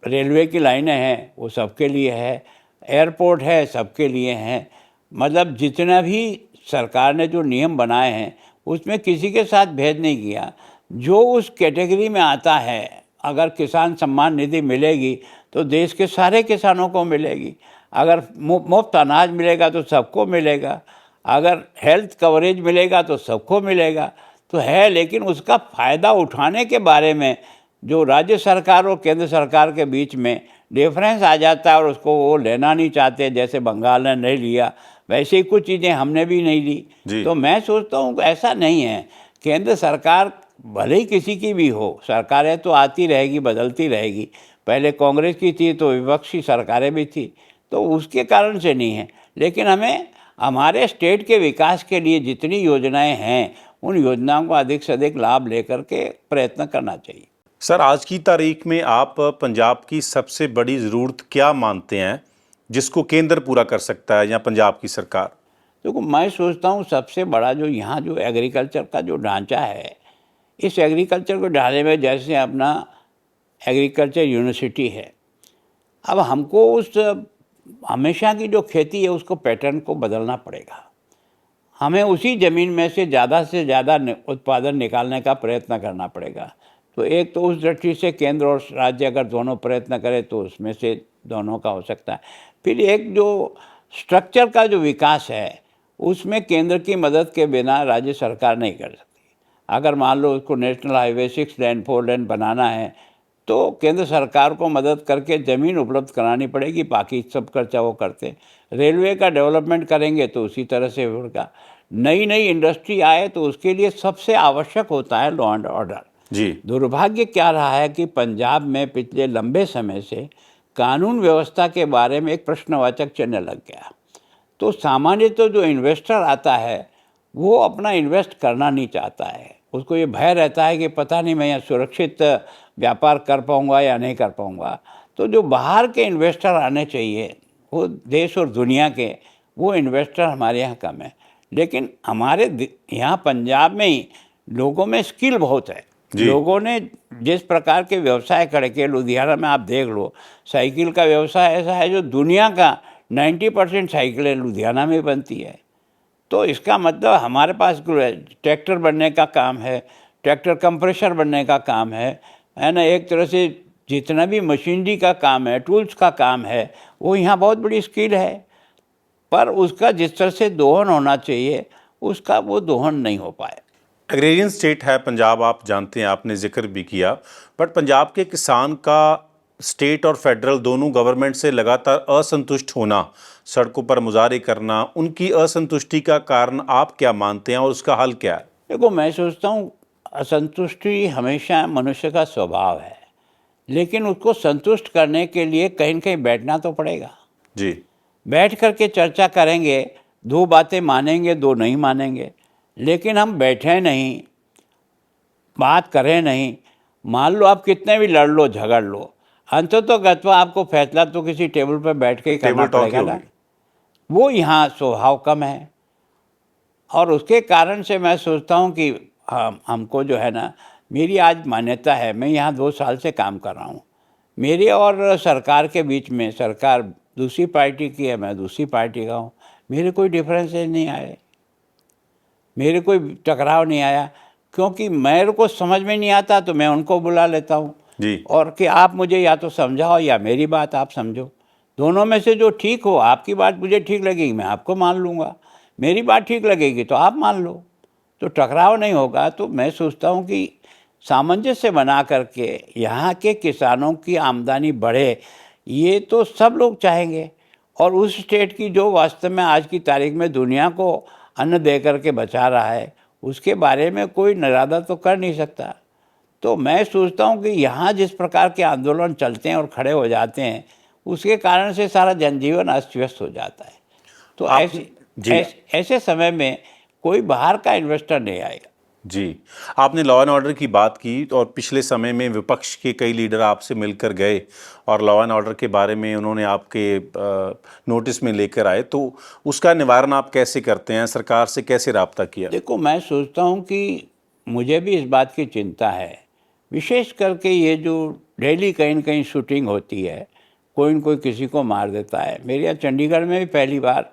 रेलवे की लाइनें हैं वो सबके लिए है, एयरपोर्ट है सबके लिए हैं। मतलब जितना भी सरकार ने जो नियम बनाए हैं उसमें किसी के साथ भेद नहीं किया। जो उस कैटेगरी में आता है, अगर किसान सम्मान निधि मिलेगी तो देश के सारे किसानों को मिलेगी। अगर मुफ्त अनाज मिलेगा तो सबको मिलेगा, अगर हेल्थ कवरेज मिलेगा तो सबको मिलेगा। तो है, लेकिन उसका फ़ायदा उठाने के बारे में जो राज्य सरकार और केंद्र सरकार के बीच में डिफरेंस आ जाता है और उसको वो लेना नहीं चाहते। जैसे बंगाल ने नहीं लिया, वैसे ही कुछ चीज़ें हमने भी नहीं ली। तो मैं सोचता हूँ कि ऐसा नहीं है। केंद्र सरकार भले ही किसी की भी हो, सरकारें तो आती रहेगी, बदलती रहेगी। पहले कांग्रेस की थी तो विपक्षी सरकारें भी थी, तो उसके कारण से नहीं है। लेकिन हमें हमारे स्टेट के विकास के लिए जितनी योजनाएं हैं उन योजनाओं को अधिक से अधिक लाभ लेकर के प्रयत्न करना चाहिए। सर, आज की तारीख में आप पंजाब की सबसे बड़ी ज़रूरत क्या मानते हैं जिसको केंद्र पूरा कर सकता है या पंजाब की सरकार? देखो, मैं सोचता हूँ सबसे बड़ा जो यहाँ जो एग्रीकल्चर का जो ढांचा है, इस एग्रीकल्चर को ढांचे में जैसे अपना एग्रीकल्चर यूनिवर्सिटी है, अब हमको उस हमेशा की जो खेती है उसको पैटर्न को बदलना पड़ेगा। हमें उसी ज़मीन में से ज़्यादा उत्पादन निकालने का प्रयत्न करना पड़ेगा। तो एक तो उस दृष्टि से केंद्र और राज्य अगर दोनों प्रयत्न करें तो उसमें से दोनों का हो सकता है। फिर एक जो स्ट्रक्चर का जो विकास है उसमें केंद्र की मदद के बिना राज्य सरकार नहीं कर सकती। अगर मान लो उसको नेशनल हाईवे 6 लेन 4 लेन बनाना है तो केंद्र सरकार को मदद करके ज़मीन उपलब्ध करानी पड़ेगी, बाकी सब खर्चा वो करते। रेलवे का डेवलपमेंट करेंगे तो उसी तरह से होगा। नई नई इंडस्ट्री आए तो उसके लिए सबसे आवश्यक होता है लॉ एंड ऑर्डर। जी। दुर्भाग्य क्या रहा है कि पंजाब में पिछले लंबे समय से कानून व्यवस्था के बारे में एक प्रश्नवाचक चिन्ह लग गया। तो सामान्य तो जो इन्वेस्टर आता है वो अपना इन्वेस्ट करना नहीं चाहता है, उसको ये भय रहता है कि पता नहीं मैं यहाँ सुरक्षित व्यापार कर पाऊँगा या नहीं कर पाऊँगा। तो जो बाहर के इन्वेस्टर आने चाहिए वो देश और दुनिया के, वो इन्वेस्टर हमारे यहाँ कम है। लेकिन हमारे यहाँ पंजाब में ही लोगों में स्किल बहुत है। लोगों ने जिस प्रकार के व्यवसाय खड़े किए, लुधियाना में आप देख लो, साइकिल का व्यवसाय ऐसा है जो दुनिया का 90% साइकिलें लुधियाना में बनती है। तो इसका मतलब हमारे पास ट्रैक्टर बनने का काम है, ट्रैक्टर कंप्रेसर बनने का काम है ना। एक तरह से जितना भी मशीनरी का काम है, टूल्स का काम है, वो यहाँ बहुत बड़ी स्किल है। पर उसका जिस तरह से दोहन होना चाहिए उसका वो दोहन नहीं हो पाया। एग्रेरियन स्टेट है पंजाब, आप जानते हैं, आपने जिक्र भी किया, बट पंजाब के किसान का स्टेट और फेडरल दोनों गवर्नमेंट से लगातार असंतुष्ट होना, सड़कों पर मुजाहरे करना, उनकी असंतुष्टि का कारण आप क्या मानते हैं और उसका हल क्या है? देखो, मैं सोचता हूँ असंतुष्टि हमेशा मनुष्य का स्वभाव है, लेकिन उसको संतुष्ट करने के लिए कहीं न कहीं बैठना तो पड़ेगा। जी। बैठ कर के चर्चा करेंगे, दो बातें मानेंगे, दो नहीं मानेंगे। लेकिन हम बैठे नहीं, बात करें नहीं, मान लो आप कितने भी लड़ लो झगड़ लो, अंततोगत्वा आपको फैसला तो किसी टेबल पर बैठ के ही करना पड़ेगा ना। वो यहाँ स्वभाव कम है और उसके कारण से मैं सोचता हूँ कि हमको जो है ना, मेरी आज मान्यता है, मैं यहाँ 2 साल से काम कर रहा हूँ। मेरे और सरकार के बीच में, सरकार दूसरी पार्टी की है, मैं दूसरी पार्टी का हूँ, मेरे कोई डिफरेंसेस नहीं आए, मेरे कोई टकराव नहीं आया, क्योंकि मेरे को समझ में नहीं आता तो मैं उनको बुला लेता हूँ जी। और कि आप मुझे या तो समझाओ या मेरी बात आप समझो, दोनों में से जो ठीक हो। आपकी बात मुझे ठीक लगेगी, मैं आपको मान लूँगा, मेरी बात ठीक लगेगी तो आप मान लो, तो टकराव नहीं होगा। तो मैं सोचता हूँ कि सामंजस्य बना करके यहाँ के किसानों की आमदनी बढ़े, ये तो सब लोग चाहेंगे। और उस स्टेट की जो वास्तव में आज की तारीख में दुनिया को अन्न दे करके बचा रहा है, उसके बारे में कोई निरादर तो कर नहीं सकता। तो मैं सोचता हूँ कि यहाँ जिस प्रकार के आंदोलन चलते हैं और खड़े हो जाते हैं, उसके कारण से सारा जनजीवन अस्त व्यस्त हो जाता है। तो ऐसे समय में कोई बाहर का इन्वेस्टर नहीं आएगा। जी, आपने लॉ एंड ऑर्डर की बात की और पिछले समय में विपक्ष के कई लीडर आपसे मिलकर गए और लॉ एंड ऑर्डर के बारे में उन्होंने आपके नोटिस में लेकर आए, तो उसका निवारण आप कैसे करते हैं, सरकार से कैसे राब्ता किया? देखो, मैं सोचता हूँ कि मुझे भी इस बात की चिंता है, विशेष करके ये जो डेली कहीं न कहीं शूटिंग होती है, कोई न कोई किसी को मार देता है। मेरे यहाँ चंडीगढ़ में भी पहली बार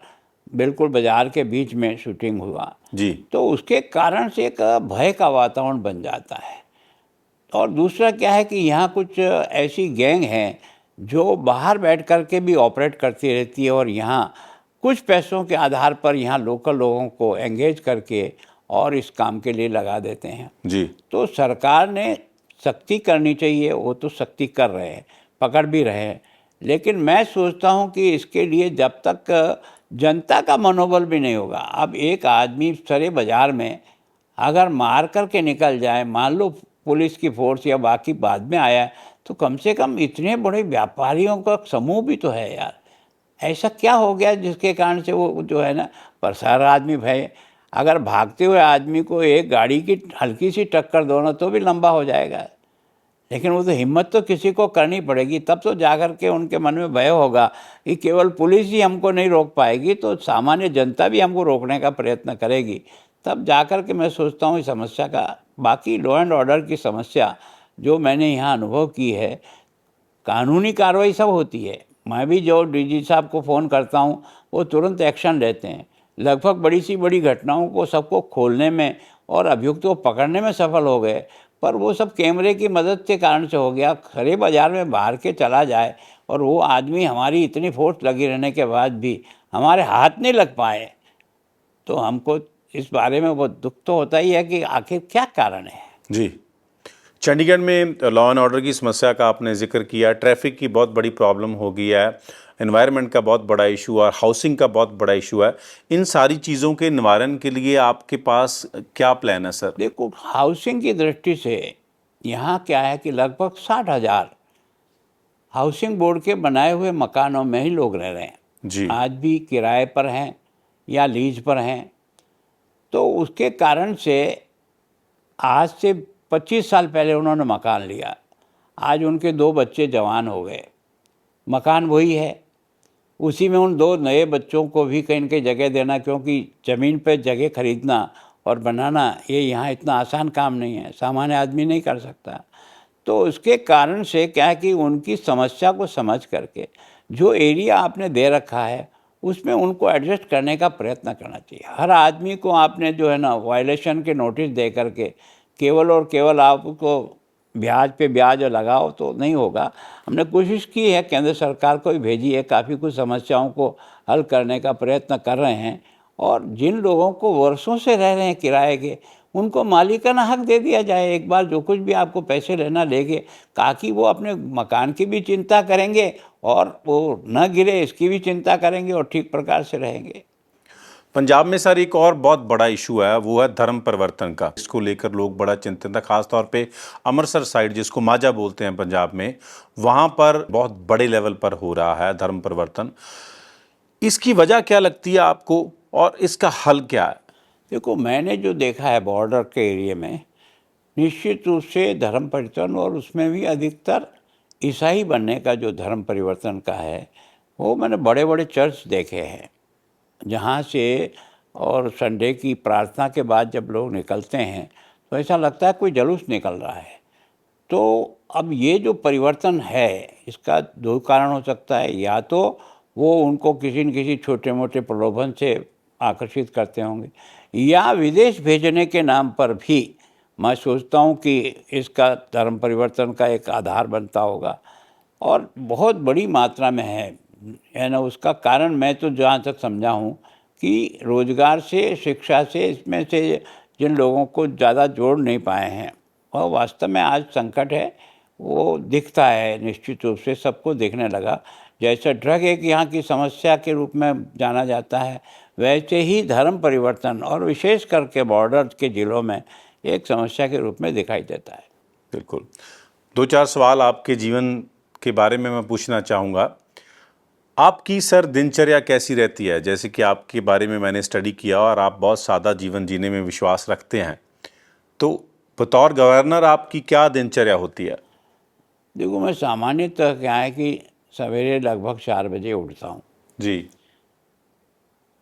बिल्कुल बाज़ार के बीच में शूटिंग हुआ जी। तो उसके कारण से एक भय का वातावरण बन जाता है। और दूसरा क्या है कि यहाँ कुछ ऐसी गैंग हैं जो बाहर बैठ कर के भी ऑपरेट करती रहती है और यहाँ कुछ पैसों के आधार पर यहाँ लोकल लोगों को एंगेज करके और इस काम के लिए लगा देते हैं। जी। तो सरकार ने सख्ती करनी चाहिए, वो तो सख्ती कर रहे हैं, पकड़ भी रहे हैं। लेकिन मैं सोचता हूँ कि इसके लिए जब तक जनता का मनोबल भी नहीं होगा, अब एक आदमी सरे बाज़ार में अगर मार कर के निकल जाए, मान लो पुलिस की फोर्स या बाकी बाद में आया, तो कम से कम इतने बड़े व्यापारियों का समूह भी तो है यार। ऐसा क्या हो गया जिसके कारण से वो जो है ना, पर सारा आदमी भय, अगर भागते हुए आदमी को एक गाड़ी की हल्की सी टक्कर दो ना तो भी लंबा हो जाएगा। लेकिन वो तो हिम्मत तो किसी को करनी पड़ेगी, तब तो जाकर के उनके मन में भय होगा कि केवल पुलिस ही हमको नहीं रोक पाएगी तो सामान्य जनता भी हमको रोकने का प्रयत्न करेगी। तब जाकर के मैं सोचता हूँ इस समस्या का, बाकी लॉ एंड ऑर्डर की समस्या जो मैंने यहाँ अनुभव की है, कानूनी कार्रवाई सब होती है। मैं भी जो डीजी साहब को फ़ोन करता हूँ वो तुरंत एक्शन लेते हैं। लगभग बड़ी सी बड़ी घटनाओं को सबको खोलने में और अभियुक्तों को पकड़ने में सफल हो गए, पर वो सब कैमरे की मदद के कारण से हो गया। खरे बाज़ार में बाहर के चला जाए और वो आदमी हमारी इतनी फोर्स लगी रहने के बाद भी हमारे हाथ नहीं लग पाए, तो हमको इस बारे में बहुत दुख तो होता ही है कि आखिर क्या कारण है। जी, चंडीगढ़ में लॉ एंड ऑर्डर की समस्या का आपने जिक्र किया, ट्रैफिक की बहुत बड़ी प्रॉब्लम हो गई है, एनवायरनमेंट का बहुत बड़ा इशू और हाउसिंग का बहुत बड़ा इशू है। इन सारी चीज़ों के निवारण के लिए आपके पास क्या प्लान है सर? देखो, हाउसिंग की दृष्टि से यहाँ क्या है कि लगभग 60,000 हाउसिंग बोर्ड के बनाए हुए मकानों में ही लोग रह रहे हैं। जी, आज भी किराए पर हैं या लीज पर हैं। तो उसके कारण से आज से 25 साल पहले उन्होंने मकान लिया, आज उनके 2 बच्चे जवान हो गए, मकान वही है, उसी में उन 2 नए बच्चों को भी कहीं न कहीं जगह देना, क्योंकि ज़मीन पे जगह खरीदना और बनाना ये यहाँ इतना आसान काम नहीं है, सामान्य आदमी नहीं कर सकता। तो उसके कारण से क्या है कि उनकी समस्या को समझ करके जो एरिया आपने दे रखा है उसमें उनको एडजस्ट करने का प्रयत्न करना चाहिए। हर आदमी को आपने जो है ना वायलेशन के नोटिस दे करके केवल और केवल आपको ब्याज पे ब्याज लगाओ तो नहीं होगा। हमने कोशिश की है, केंद्र सरकार को भी भेजी है, काफ़ी कुछ समस्याओं को हल करने का प्रयत्न कर रहे हैं। और जिन लोगों को वर्षों से रह रहे हैं किराए के, उनको मालिकाना हक दे दिया जाए। एक बार जो कुछ भी आपको पैसे लेना लेंगे, ताकि वो अपने मकान की भी चिंता करेंगे और वो न गिरे इसकी भी चिंता करेंगे और ठीक प्रकार से रहेंगे। पंजाब में सर एक और बहुत बड़ा इशू है, वो है धर्म परिवर्तन का। इसको लेकर लोग बड़ा चिंतित हैं, खास तौर पे अमृतसर साइड जिसको माझा बोलते हैं पंजाब में, वहाँ पर बहुत बड़े लेवल पर हो रहा है धर्म परिवर्तन। इसकी वजह क्या लगती है आपको और इसका हल क्या है? देखो, मैंने जो देखा है बॉर्डर के एरिया में, निश्चित रूप से धर्म परिवर्तन, और उसमें भी अधिकतर ईसाई बनने का जो धर्म परिवर्तन का है, वो मैंने बड़े बड़े चर्च देखे हैं जहाँ से, और संडे की प्रार्थना के बाद जब लोग निकलते हैं तो ऐसा लगता है कोई जुलूस निकल रहा है। तो अब ये जो परिवर्तन है इसका 2 कारण हो सकता है, या तो वो उनको किसी न किसी छोटे मोटे प्रलोभन से आकर्षित करते होंगे, या विदेश भेजने के नाम पर भी मैं सोचता हूँ कि इसका धर्म परिवर्तन का एक आधार बनता होगा, और बहुत बड़ी मात्रा में है ना। उसका कारण मैं तो जहाँ तक समझा हूँ कि रोजगार से, शिक्षा से, इसमें से जिन लोगों को ज़्यादा जोड़ नहीं पाए हैं, और वास्तव में आज संकट है वो दिखता है, निश्चित रूप से सबको दिखने लगा। जैसे ड्रग एक यहाँ की समस्या के रूप में जाना जाता है, वैसे ही धर्म परिवर्तन और विशेष करके बॉर्डर के ज़िलों में एक समस्या के रूप में दिखाई देता है। बिल्कुल। 2-4 सवाल आपके जीवन के बारे में मैं पूछना चाहूँगा। आपकी सर दिनचर्या कैसी रहती है? जैसे कि आपके बारे में मैंने स्टडी किया और आप बहुत सादा जीवन जीने में विश्वास रखते हैं, तो बतौर गवर्नर आपकी क्या दिनचर्या होती है? देखो, मैं सामान्यतः क्या है कि सवेरे लगभग 4 बजे उठता हूँ। जी,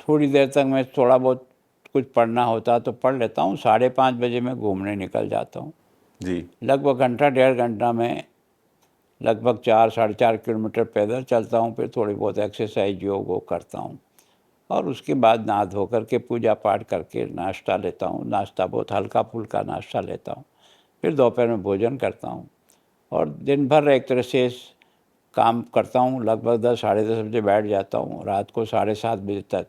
थोड़ी देर तक मैं थोड़ा बहुत कुछ पढ़ना होता तो पढ़ लेता हूँ। 5:30 बजे मैं घूमने निकल जाता हूँ। जी, लगभग घंटा 1.5 घंटा में लगभग 4-4.5 किलोमीटर पैदल चलता हूँ, फिर थोड़ी बहुत एक्सरसाइज योग वो करता हूँ, और उसके बाद नहा धो करके पूजा पाठ करके नाश्ता लेता हूँ। नाश्ता बहुत हल्का फुल्का नाश्ता लेता हूँ, फिर दोपहर में भोजन करता हूँ, और दिन भर एक तरह से काम करता हूँ। लगभग 10-10:30 बजे बैठ जाता हूँ, रात को 7:30 बजे तक,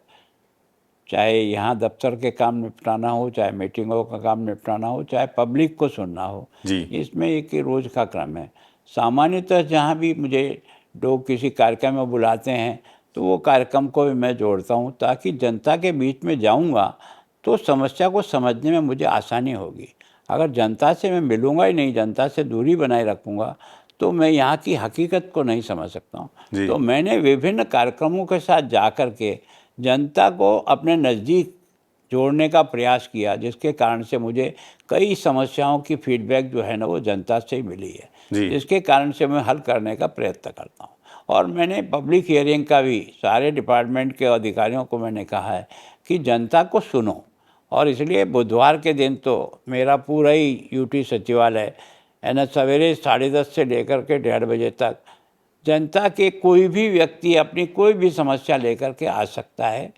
चाहे यहाँ दफ्तर के काम निपटाना हो, चाहे मीटिंगों का काम निपटाना हो, चाहे पब्लिक को सुनना हो। जी, इसमें एक रोज़ का क्रम है। सामान्यतः जहाँ भी मुझे लोग किसी कार्यक्रम में बुलाते हैं तो वो कार्यक्रम को भी मैं जोड़ता हूँ, ताकि जनता के बीच में जाऊँगा तो समस्या को समझने में मुझे आसानी होगी। अगर जनता से मैं मिलूँगा ही नहीं, जनता से दूरी बनाए रखूँगा, तो मैं यहाँ की हकीकत को नहीं समझ सकता हूँ। जी। तो मैंने विभिन्न कार्यक्रमों के साथ जा कर के जनता को अपने नज़दीक जोड़ने का प्रयास किया, जिसके कारण से मुझे कई समस्याओं की फीडबैक जो है ना वो जनता से ही मिली है। जी। जिसके कारण से मैं हल करने का प्रयत्न करता हूँ। और मैंने पब्लिक हियरिंग का भी सारे डिपार्टमेंट के अधिकारियों को मैंने कहा है कि जनता को सुनो। और इसलिए बुधवार के दिन तो मेरा पूरा ही यूटी सचिवालय है ना, सवेरे 10:30 से लेकर के 1:30 बजे तक जनता के कोई भी व्यक्ति अपनी कोई भी समस्या लेकर के आ सकता है।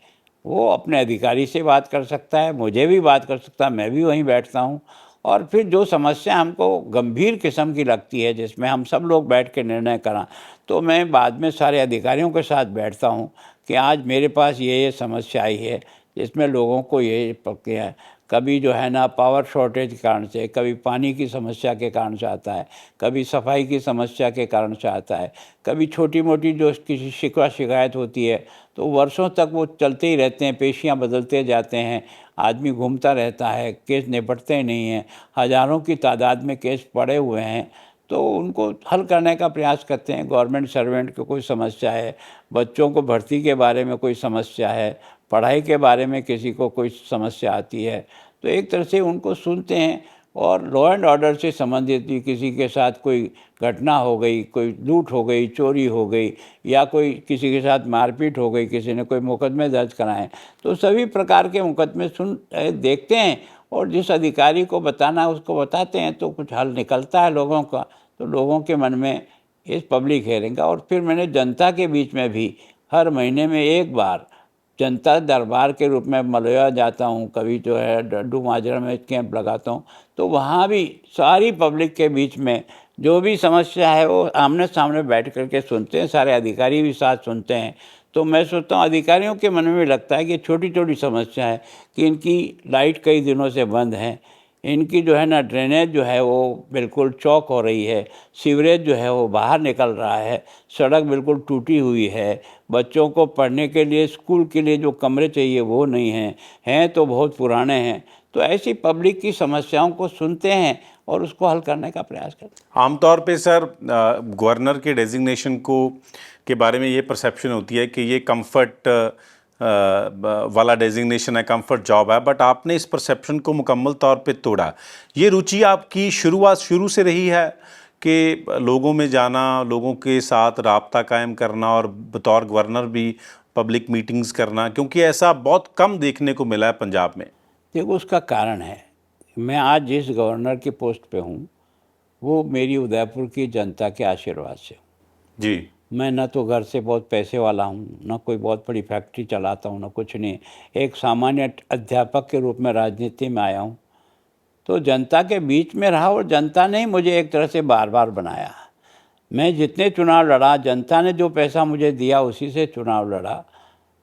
वो अपने अधिकारी से बात कर सकता है, मुझे भी बात कर सकता है, मैं भी वहीं बैठता हूँ। और फिर जो समस्या हमको गंभीर किस्म की लगती है, जिसमें हम सब लोग बैठ के निर्णय करें, तो मैं बाद में सारे अधिकारियों के साथ बैठता हूँ कि आज मेरे पास ये समस्या आई है, जिसमें लोगों को ये प्रक्रिया है। कभी जो है ना पावर शॉर्टेज के कारण से, कभी पानी की समस्या के कारण से आता है, कभी सफाई की समस्या के कारण से आता है, कभी छोटी मोटी जो किसी शिकवा शिकायत होती है तो वर्षों तक वो चलते ही रहते हैं, पेशियां बदलते जाते हैं, आदमी घूमता रहता है, केस निपटते नहीं हैं, हज़ारों की तादाद में केस पड़े हुए हैं। तो उनको हल करने का प्रयास करते हैं। गवर्नमेंट सर्वेंट को कोई समस्या है, बच्चों को भर्ती के बारे में कोई समस्या है, पढ़ाई के बारे में किसी को कोई समस्या आती है, तो एक तरह से उनको सुनते हैं। और लॉ एंड ऑर्डर से संबंधित भी किसी के साथ कोई घटना हो गई, कोई लूट हो गई, चोरी हो गई, या कोई किसी के साथ मारपीट हो गई, किसी ने कोई मुकदमे दर्ज कराए, तो सभी प्रकार के मुकदमे देखते हैं और जिस अधिकारी को बताना है उसको बताते हैं, तो कुछ हल निकलता है लोगों का। तो लोगों के मन में इस पब्लिक हियरिंग का। और फिर मैंने जनता के बीच में भी हर महीने में एक बार जनता दरबार के रूप में मलोया जाता हूँ, कभी जो है डड्डू माजरा में कैंप लगाता हूँ, तो वहाँ भी सारी पब्लिक के बीच में जो भी समस्या है वो आमने सामने बैठ करके सुनते हैं, सारे अधिकारी भी साथ सुनते हैं। तो मैं सोचता हूँ अधिकारियों के मन में भी लगता है कि छोटी छोटी समस्या है कि इनकी लाइट कई दिनों से बंद है, इनकी जो है ना ड्रेनेज जो है वो बिल्कुल चौक हो रही है, सीवरेज जो है वो बाहर निकल रहा है, सड़क बिल्कुल टूटी हुई है, बच्चों को पढ़ने के लिए स्कूल के लिए जो कमरे चाहिए वो नहीं हैं तो बहुत पुराने हैं। तो ऐसी पब्लिक की समस्याओं को सुनते हैं और उसको हल करने का प्रयास करते हैं। आमतौर पे सर गवर्नर के डेजिग्नेशन को के बारे में ये परसेप्शन होती है कि ये कंफर्ट वाला डेजिग्नेशन है, कंफर्ट जॉब है, बट आपने इस परसेप्शन को मुकम्मल तौर पे तोड़ा। ये रुचि आपकी शुरू से रही है कि लोगों में जाना, लोगों के साथ राब्ता कायम करना और बतौर गवर्नर भी पब्लिक मीटिंग्स करना, क्योंकि ऐसा बहुत कम देखने को मिला है पंजाब में। देखो उसका कारण है, मैं आज जिस गवर्नर की पोस्ट पे हूँ वो मेरी उदयपुर की जनता के आशीर्वाद से हूँ। जी। मैं न तो घर से बहुत पैसे वाला हूँ, न कोई बहुत बड़ी फैक्ट्री चलाता हूँ, न कुछ नहीं। एक सामान्य अध्यापक के रूप में राजनीति में आया हूँ, तो जनता के बीच में रहा और जनता ने मुझे एक तरह से बार बार बनाया। मैं जितने चुनाव लड़ा, जनता ने जो पैसा मुझे दिया उसी से चुनाव लड़ा।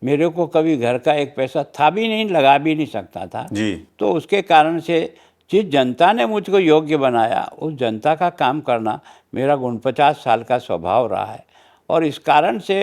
मेरे को कभी घर का एक पैसा था भी नहीं, लगा भी नहीं सकता था जी। तो उसके कारण से जिस जनता ने मुझको योग्य बनाया, उस जनता का काम करना मेरा 49 साल का स्वभाव रहा है। और इस कारण से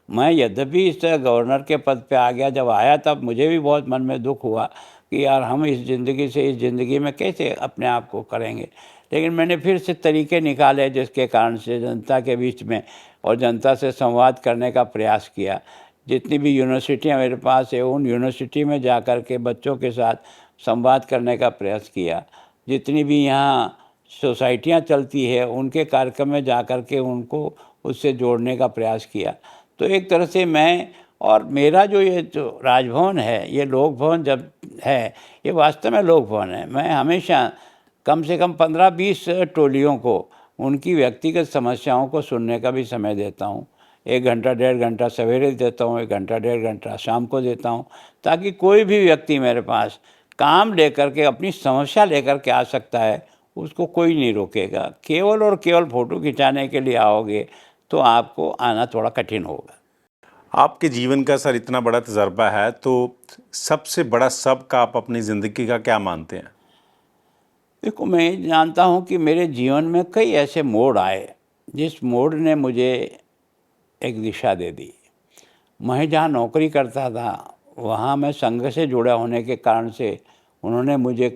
मैं यद्यपि इस गवर्नर के पद पे आ गया, जब आया तब मुझे भी बहुत मन में दुख हुआ कि यार हम इस ज़िंदगी में कैसे अपने आप को करेंगे। लेकिन मैंने फिर से तरीके निकाले जिसके कारण से जनता के बीच में और जनता से संवाद करने का प्रयास किया। जितनी भी यूनिवर्सिटियाँ मेरे पास है उन यूनिवर्सिटी में जा कर के बच्चों के साथ संवाद करने का प्रयास किया। जितनी भी यहाँ सोसाइटियाँ चलती है उनके कार्यक्रम में जा कर के उनको उससे जोड़ने का प्रयास किया। तो एक तरह से मैं और मेरा जो ये जो राजभवन है, ये लोक भवन जब है, ये वास्तव में लोक भवन है। मैं हमेशा कम से कम 15-20 टोलियों को उनकी व्यक्तिगत समस्याओं को सुनने का भी समय देता हूँ। 1 घंटा 1.5 घंटा सवेरे देता हूँ, 1 घंटा 1.5 घंटा शाम को देता हूँ, ताकि कोई भी व्यक्ति मेरे पास काम लेकर के अपनी समस्या लेकर के आ सकता है, उसको कोई नहीं रोकेगा। केवल और केवल फ़ोटो खिंचाने के लिए आओगे तो आपको आना थोड़ा कठिन होगा। आपके जीवन का सर इतना बड़ा तजर्बा है, तो सबसे बड़ा सबक आप अपनी ज़िंदगी का क्या मानते हैं? देखो मैं जानता हूँ कि मेरे जीवन में कई ऐसे मोड़ आए जिस मोड़ ने मुझे एक दिशा दे दी। मैं जहाँ नौकरी करता था वहाँ मैं संघ से जुड़ा होने के कारण से उन्होंने मुझे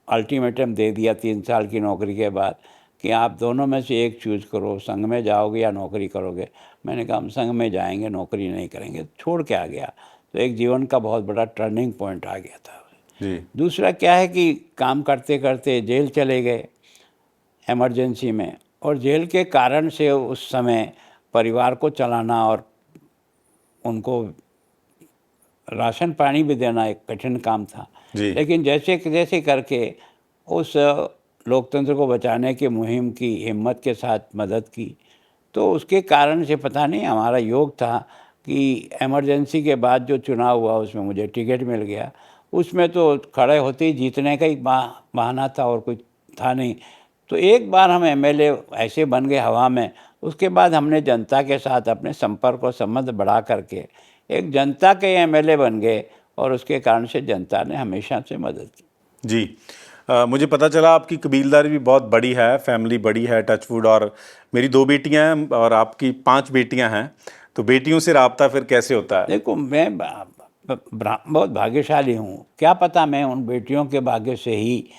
अल्टीमेटम दे दिया 3 साल की नौकरी के बाद कि आप दोनों में से एक चूज़ करो, संघ में जाओगे या नौकरी करोगे। मैंने कहा हम संघ में जाएंगे, नौकरी नहीं करेंगे, छोड़ के आ गया। तो एक जीवन का बहुत बड़ा टर्निंग पॉइंट आ गया था। जी। दूसरा क्या है कि काम करते करते जेल चले गए इमरजेंसी में, और जेल के कारण से उस समय परिवार को चलाना और उनको राशन पानी भी देना एक कठिन काम था। जी। लेकिन जैसे जैसे करके उस लोकतंत्र को बचाने की मुहिम की हिम्मत के साथ मदद की, तो उसके कारण से पता नहीं हमारा योग था कि इमरजेंसी के बाद जो चुनाव हुआ उसमें मुझे टिकट मिल गया। उसमें तो खड़े होते ही जीतने का ही बहाना था और कुछ था नहीं। तो एक बार हम एमएलए ऐसे बन गए हवा में। उसके बाद हमने जनता के साथ अपने संपर्क और संबंध बढ़ा करके एक जनता के एमएलए बन गए और उसके कारण से जनता ने हमेशा से मदद की। जी। मुझे पता चला आपकी कबीलदारी भी बहुत बड़ी है, फैमिली बड़ी है, टचवुड। और मेरी 2 बेटियां हैं और आपकी 5 बेटियां हैं, तो बेटियों से राब्ता फिर कैसे होता है? देखो, मैं बहुत भाग्यशाली हूँ। क्या पता मैं उन बेटियों के भाग्य से ही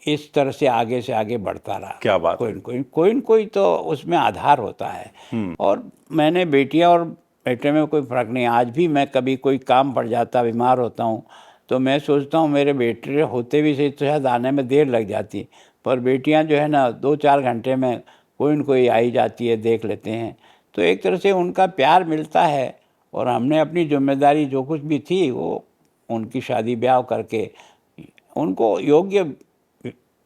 इस तरह से आगे बढ़ता रहा। क्या बात है। कोई न कोई तो उसमें आधार होता है। और मैंने बेटियां और बेटे में कोई फ़र्क नहीं। आज भी मैं कभी कोई काम पड़ जाता, बीमार होता हूँ, तो मैं सोचता हूँ मेरे बेटे होते भी सही तो शायद आने में देर लग जाती, पर बेटियां जो है ना 2-4 घंटे में कोई न कोई आई जाती है, देख लेते हैं। तो एक तरह से उनका प्यार मिलता है और हमने अपनी जिम्मेदारी जो कुछ भी थी वो उनकी शादी ब्याह करके उनको योग्य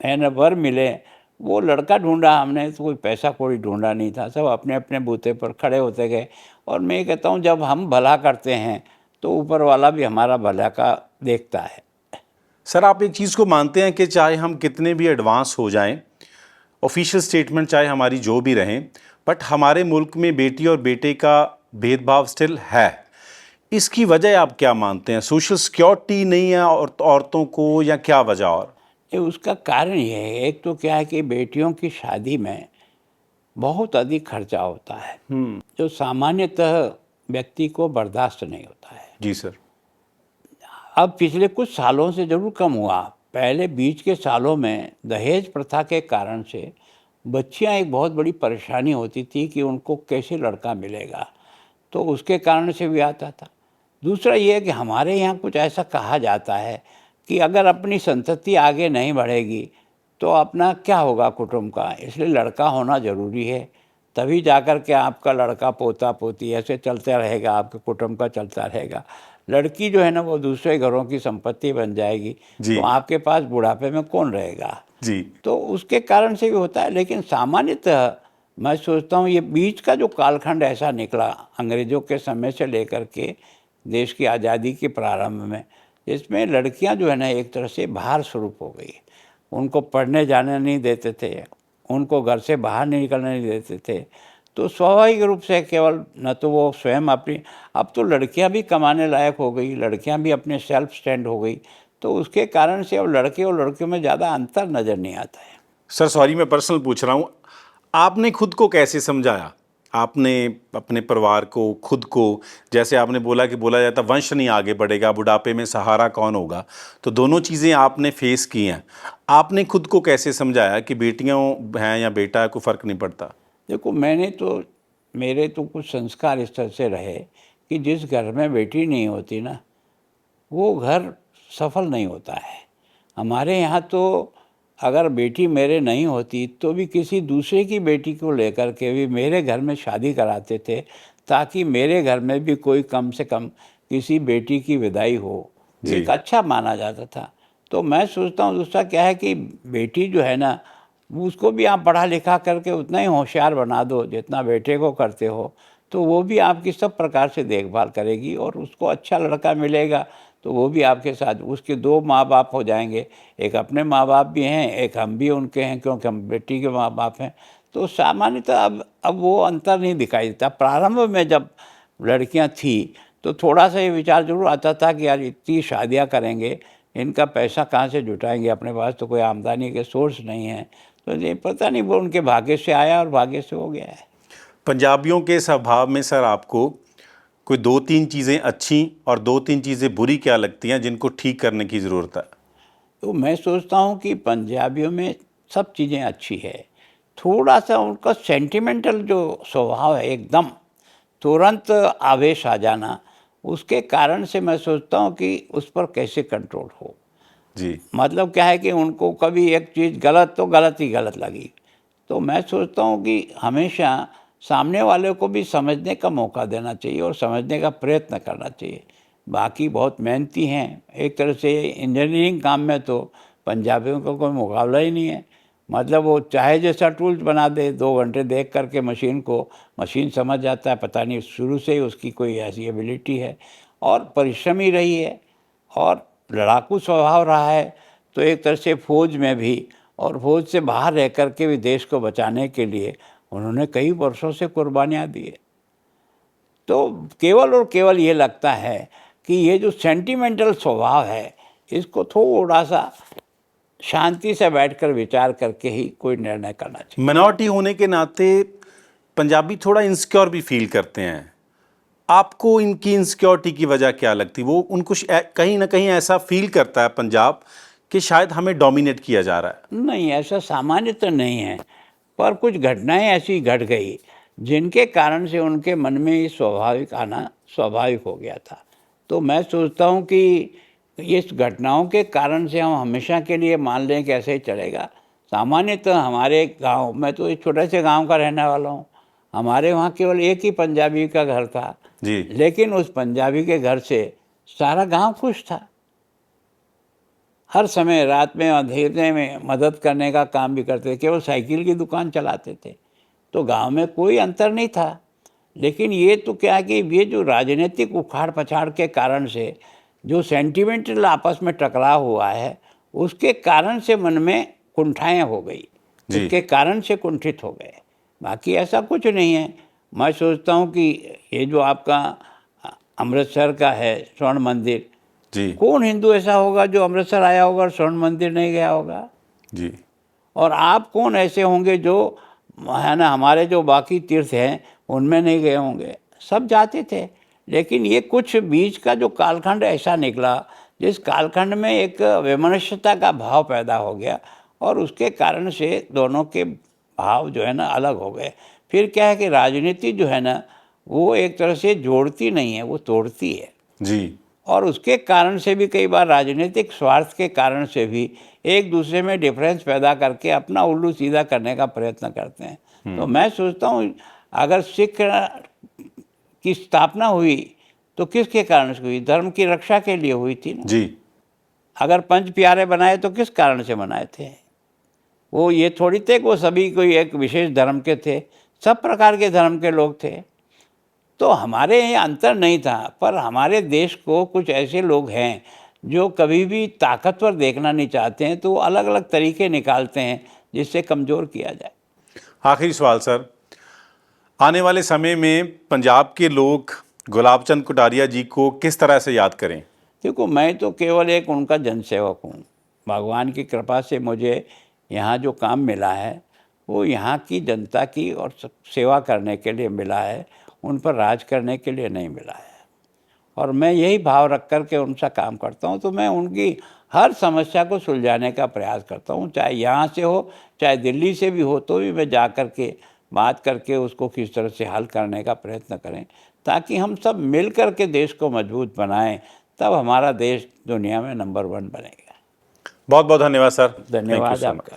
है ना वर मिले। वो लड़का ढूंढा हमने, तो कोई पैसा कौड़ी ढूंढा नहीं था। सब अपने अपने बूते पर खड़े होते गए। और मैं कहता हूँ जब हम भला करते हैं तो ऊपर वाला भी हमारा भला का देखता है। सर, आप एक चीज़ को मानते हैं कि चाहे हम कितने भी एडवांस हो जाएं, ऑफिशियल स्टेटमेंट चाहे हमारी जो भी रहें, बट हमारे मुल्क में बेटी और बेटे का भेदभाव स्टिल है। इसकी वजह आप क्या मानते हैं? सोशल सिक्योरिटी नहीं है औरतों को, या क्या वजह? और उसका कारण ये है, एक तो क्या है कि बेटियों की शादी में बहुत अधिक खर्चा होता है जो सामान्यतः व्यक्ति को बर्दाश्त नहीं होता है। जी सर। अब पिछले कुछ सालों से ज़रूर कम हुआ। पहले बीच के सालों में दहेज प्रथा के कारण से बच्चियां एक बहुत बड़ी परेशानी होती थी कि उनको कैसे लड़का मिलेगा, तो उसके कारण से भी आता था। दूसरा ये है कि हमारे यहाँ कुछ ऐसा कहा जाता है कि अगर अपनी संतति आगे नहीं बढ़ेगी तो अपना क्या होगा कुटुंब का, इसलिए लड़का होना ज़रूरी है। तभी जाकर के आपका लड़का पोता पोती ऐसे चलते रहेगा, आपके कुटुंब का चलता रहेगा। लड़की जो है ना वो दूसरे घरों की संपत्ति बन जाएगी, जी। तो आपके पास बुढ़ापे में कौन रहेगा। जी। तो उसके कारण से भी होता है। लेकिन सामान्यतः मैं सोचता हूँ ये बीच का जो कालखंड ऐसा निकला अंग्रेज़ों के समय से लेकर के देश की आज़ादी के प्रारंभ में, इसमें लड़कियां जो है ना एक तरह से भार स्वरूप हो गई। उनको पढ़ने जाने नहीं देते थे, उनको घर से बाहर नहीं निकलने नहीं देते थे। तो स्वाभाविक रूप से केवल न तो वो स्वयं अपनी, अब तो लड़कियां भी कमाने लायक हो गई, लड़कियां भी अपने सेल्फ स्टैंड हो गई, तो उसके कारण से अब लड़के और लड़कियों में ज़्यादा अंतर नज़र नहीं आता है। सर सॉरी, मैं पर्सनल पूछ रहा हूँ, आपने खुद को कैसे समझाया? आपने अपने परिवार को, खुद को, जैसे आपने बोला कि बोला जाता वंश नहीं आगे बढ़ेगा, बुढ़ापे में सहारा कौन होगा, तो दोनों चीज़ें आपने फेस की हैं। आपने खुद को कैसे समझाया कि बेटियां हैं या बेटा है, कोई फ़र्क नहीं पड़ता? देखो, मेरे तो कुछ संस्कार इस तरह से रहे कि जिस घर में बेटी नहीं होती ना वो घर सफल नहीं होता है। हमारे यहाँ तो अगर बेटी मेरे नहीं होती तो भी किसी दूसरे की बेटी को लेकर के भी मेरे घर में शादी कराते थे, ताकि मेरे घर में भी कोई कम से कम किसी बेटी की विदाई हो, जी। एक अच्छा माना जाता था। तो मैं सोचता हूँ दूसरा क्या है कि बेटी जो है ना उसको भी आप पढ़ा लिखा करके उतना ही होशियार बना दो जितना बेटे को करते हो, तो वो भी आपकी सब प्रकार से देखभाल करेगी और उसको अच्छा लड़का मिलेगा तो वो भी आपके साथ, उसके 2 माँ बाप हो जाएंगे। एक अपने माँ बाप भी हैं, एक हम भी उनके हैं क्योंकि हम बेटी के माँ बाप हैं। तो सामान्यतः अब वो अंतर नहीं दिखाई देता। प्रारंभ में जब लड़कियां थी तो थोड़ा सा ये विचार जरूर आता था कि यार इतनी शादियां करेंगे, इनका पैसा कहाँ से जुटाएंगे, अपने पास तो कोई आमदनी के सोर्स नहीं है। तो ये पता नहीं वो उनके भाग्य से आया और भाग्य से हो गया है। पंजाबियों के स्वभाव में सर आपको कोई 2-3 चीज़ें अच्छी और 2-3 चीज़ें बुरी क्या लगती हैं जिनको ठीक करने की ज़रूरत है? तो मैं सोचता हूँ कि पंजाबियों में सब चीज़ें अच्छी है। थोड़ा सा उनका सेंटिमेंटल जो स्वभाव है, एकदम तुरंत आवेश आ जाना, उसके कारण से मैं सोचता हूँ कि उस पर कैसे कंट्रोल हो। जी। मतलब क्या है कि उनको कभी एक चीज़ गलत तो गलत ही गलत लगी तो मैं सोचता हूँ कि हमेशा सामने वाले को भी समझने का मौका देना चाहिए और समझने का प्रयत्न करना चाहिए। बाकी बहुत मेहनती हैं, एक तरह से इंजीनियरिंग काम में तो पंजाबियों का कोई मुकाबला ही नहीं है। मतलब वो चाहे जैसा टूल्स बना दे, 2 घंटे देख करके मशीन को, मशीन समझ जाता है, पता नहीं शुरू से ही उसकी कोई ऐसी एबिलिटी है। और परिश्रमी रही है और लड़ाकू स्वभाव रहा है, तो एक तरह से फौज में भी और फौज से बाहर रह कर के भी देश को बचाने के लिए उन्होंने कई वर्षों से कुर्बानियाँ दी है। तो केवल और केवल ये लगता है कि ये जो सेंटिमेंटल स्वभाव है, इसको थोड़ा सा शांति से बैठकर विचार करके ही कोई निर्णय करना चाहिए। मिनॉरिटी होने के नाते पंजाबी थोड़ा इनसिक्योर भी फील करते हैं। आपको इनकी इनसिक्योरिटी की वजह क्या लगती? वो उनको कहीं ना कहीं ऐसा फील करता है पंजाब कि शायद हमें डोमिनेट किया जा रहा है। नहीं, ऐसा सामान्य तो नहीं है, पर कुछ घटनाएं ऐसी घट गई जिनके कारण से उनके मन में ये स्वाभाविक आना स्वाभाविक हो गया था। तो मैं सोचता हूँ कि इस घटनाओं के कारण से हम हमेशा के लिए मान लें कि ऐसे ही चलेगा। सामान्यतः हमारे गांव, मैं तो एक छोटे से गांव का रहने वाला हूँ, हमारे वहाँ केवल एक ही पंजाबी का घर था जी। लेकिन उस पंजाबी के घर से सारा गांव खुश था। हर समय रात में अंधेरे में मदद करने का काम भी करते थे, केवल साइकिल की दुकान चलाते थे। तो गांव में कोई अंतर नहीं था। लेकिन ये तो क्या है कि ये जो राजनीतिक उखाड़ पछाड़ के कारण से जो सेंटिमेंटल आपस में टकराव हुआ है, उसके कारण से मन में कुंठाएँ हो गई, उसके कारण से कुंठित हो गए। बाकी ऐसा कुछ नहीं है। मैं सोचता हूँ कि ये जो आपका अमृतसर का है स्वर्ण मंदिर, जी कौन हिंदू ऐसा होगा जो अमृतसर आया होगा और स्वर्ण मंदिर नहीं गया होगा? जी। और आप कौन ऐसे होंगे जो है ना हमारे जो बाकी तीर्थ हैं उनमें नहीं गए होंगे? सब जाते थे। लेकिन ये कुछ बीच का जो कालखंड ऐसा निकला जिस कालखंड में एक वैमनस्यता का भाव पैदा हो गया और उसके कारण से दोनों के भाव जो है ना अलग हो गए। फिर क्या है कि राजनीति जो है ना वो एक तरह से जोड़ती नहीं है, वो तोड़ती है। जी। और उसके कारण से भी कई बार राजनीतिक स्वार्थ के कारण से भी एक दूसरे में डिफरेंस पैदा करके अपना उल्लू सीधा करने का प्रयत्न करते हैं। तो मैं सोचता हूँ अगर सिख की स्थापना हुई तो किसके कारण से हुई? धर्म की रक्षा के लिए हुई थी ना। जी। अगर पंच प्यारे बनाए तो किस कारण से बनाए थे? वो ये थोड़ी थे कि वो सभी कोई एक विशेष धर्म के थे, सब प्रकार के धर्म के लोग थे। तो हमारे यहाँ अंतर नहीं था, पर हमारे देश को कुछ ऐसे लोग हैं जो कभी भी ताकतवर देखना नहीं चाहते हैं, तो वो अलग अलग तरीके निकालते हैं जिससे कमज़ोर किया जाए। आखिरी सवाल सर, आने वाले समय में पंजाब के लोग गुलाब चंद कटारिया जी को किस तरह से याद करें? देखो, मैं तो केवल एक उनका जनसेवक हूँ। भगवान की कृपा से मुझे यहाँ जो काम मिला है वो यहाँ की जनता की और सेवा करने के लिए मिला है, उन पर राज करने के लिए नहीं मिला है। और मैं यही भाव रख कर के उनसे काम करता हूँ। तो मैं उनकी हर समस्या को सुलझाने का प्रयास करता हूँ, चाहे यहाँ से हो चाहे दिल्ली से भी हो, तो भी मैं जा कर के बात करके उसको किस तरह से हल करने का प्रयत्न करें ताकि हम सब मिल कर के देश को मजबूत बनाएं, तब हमारा देश दुनिया में नंबर 1 बनेगा। बहुत बहुत धन्यवाद सर। धन्यवाद आपका।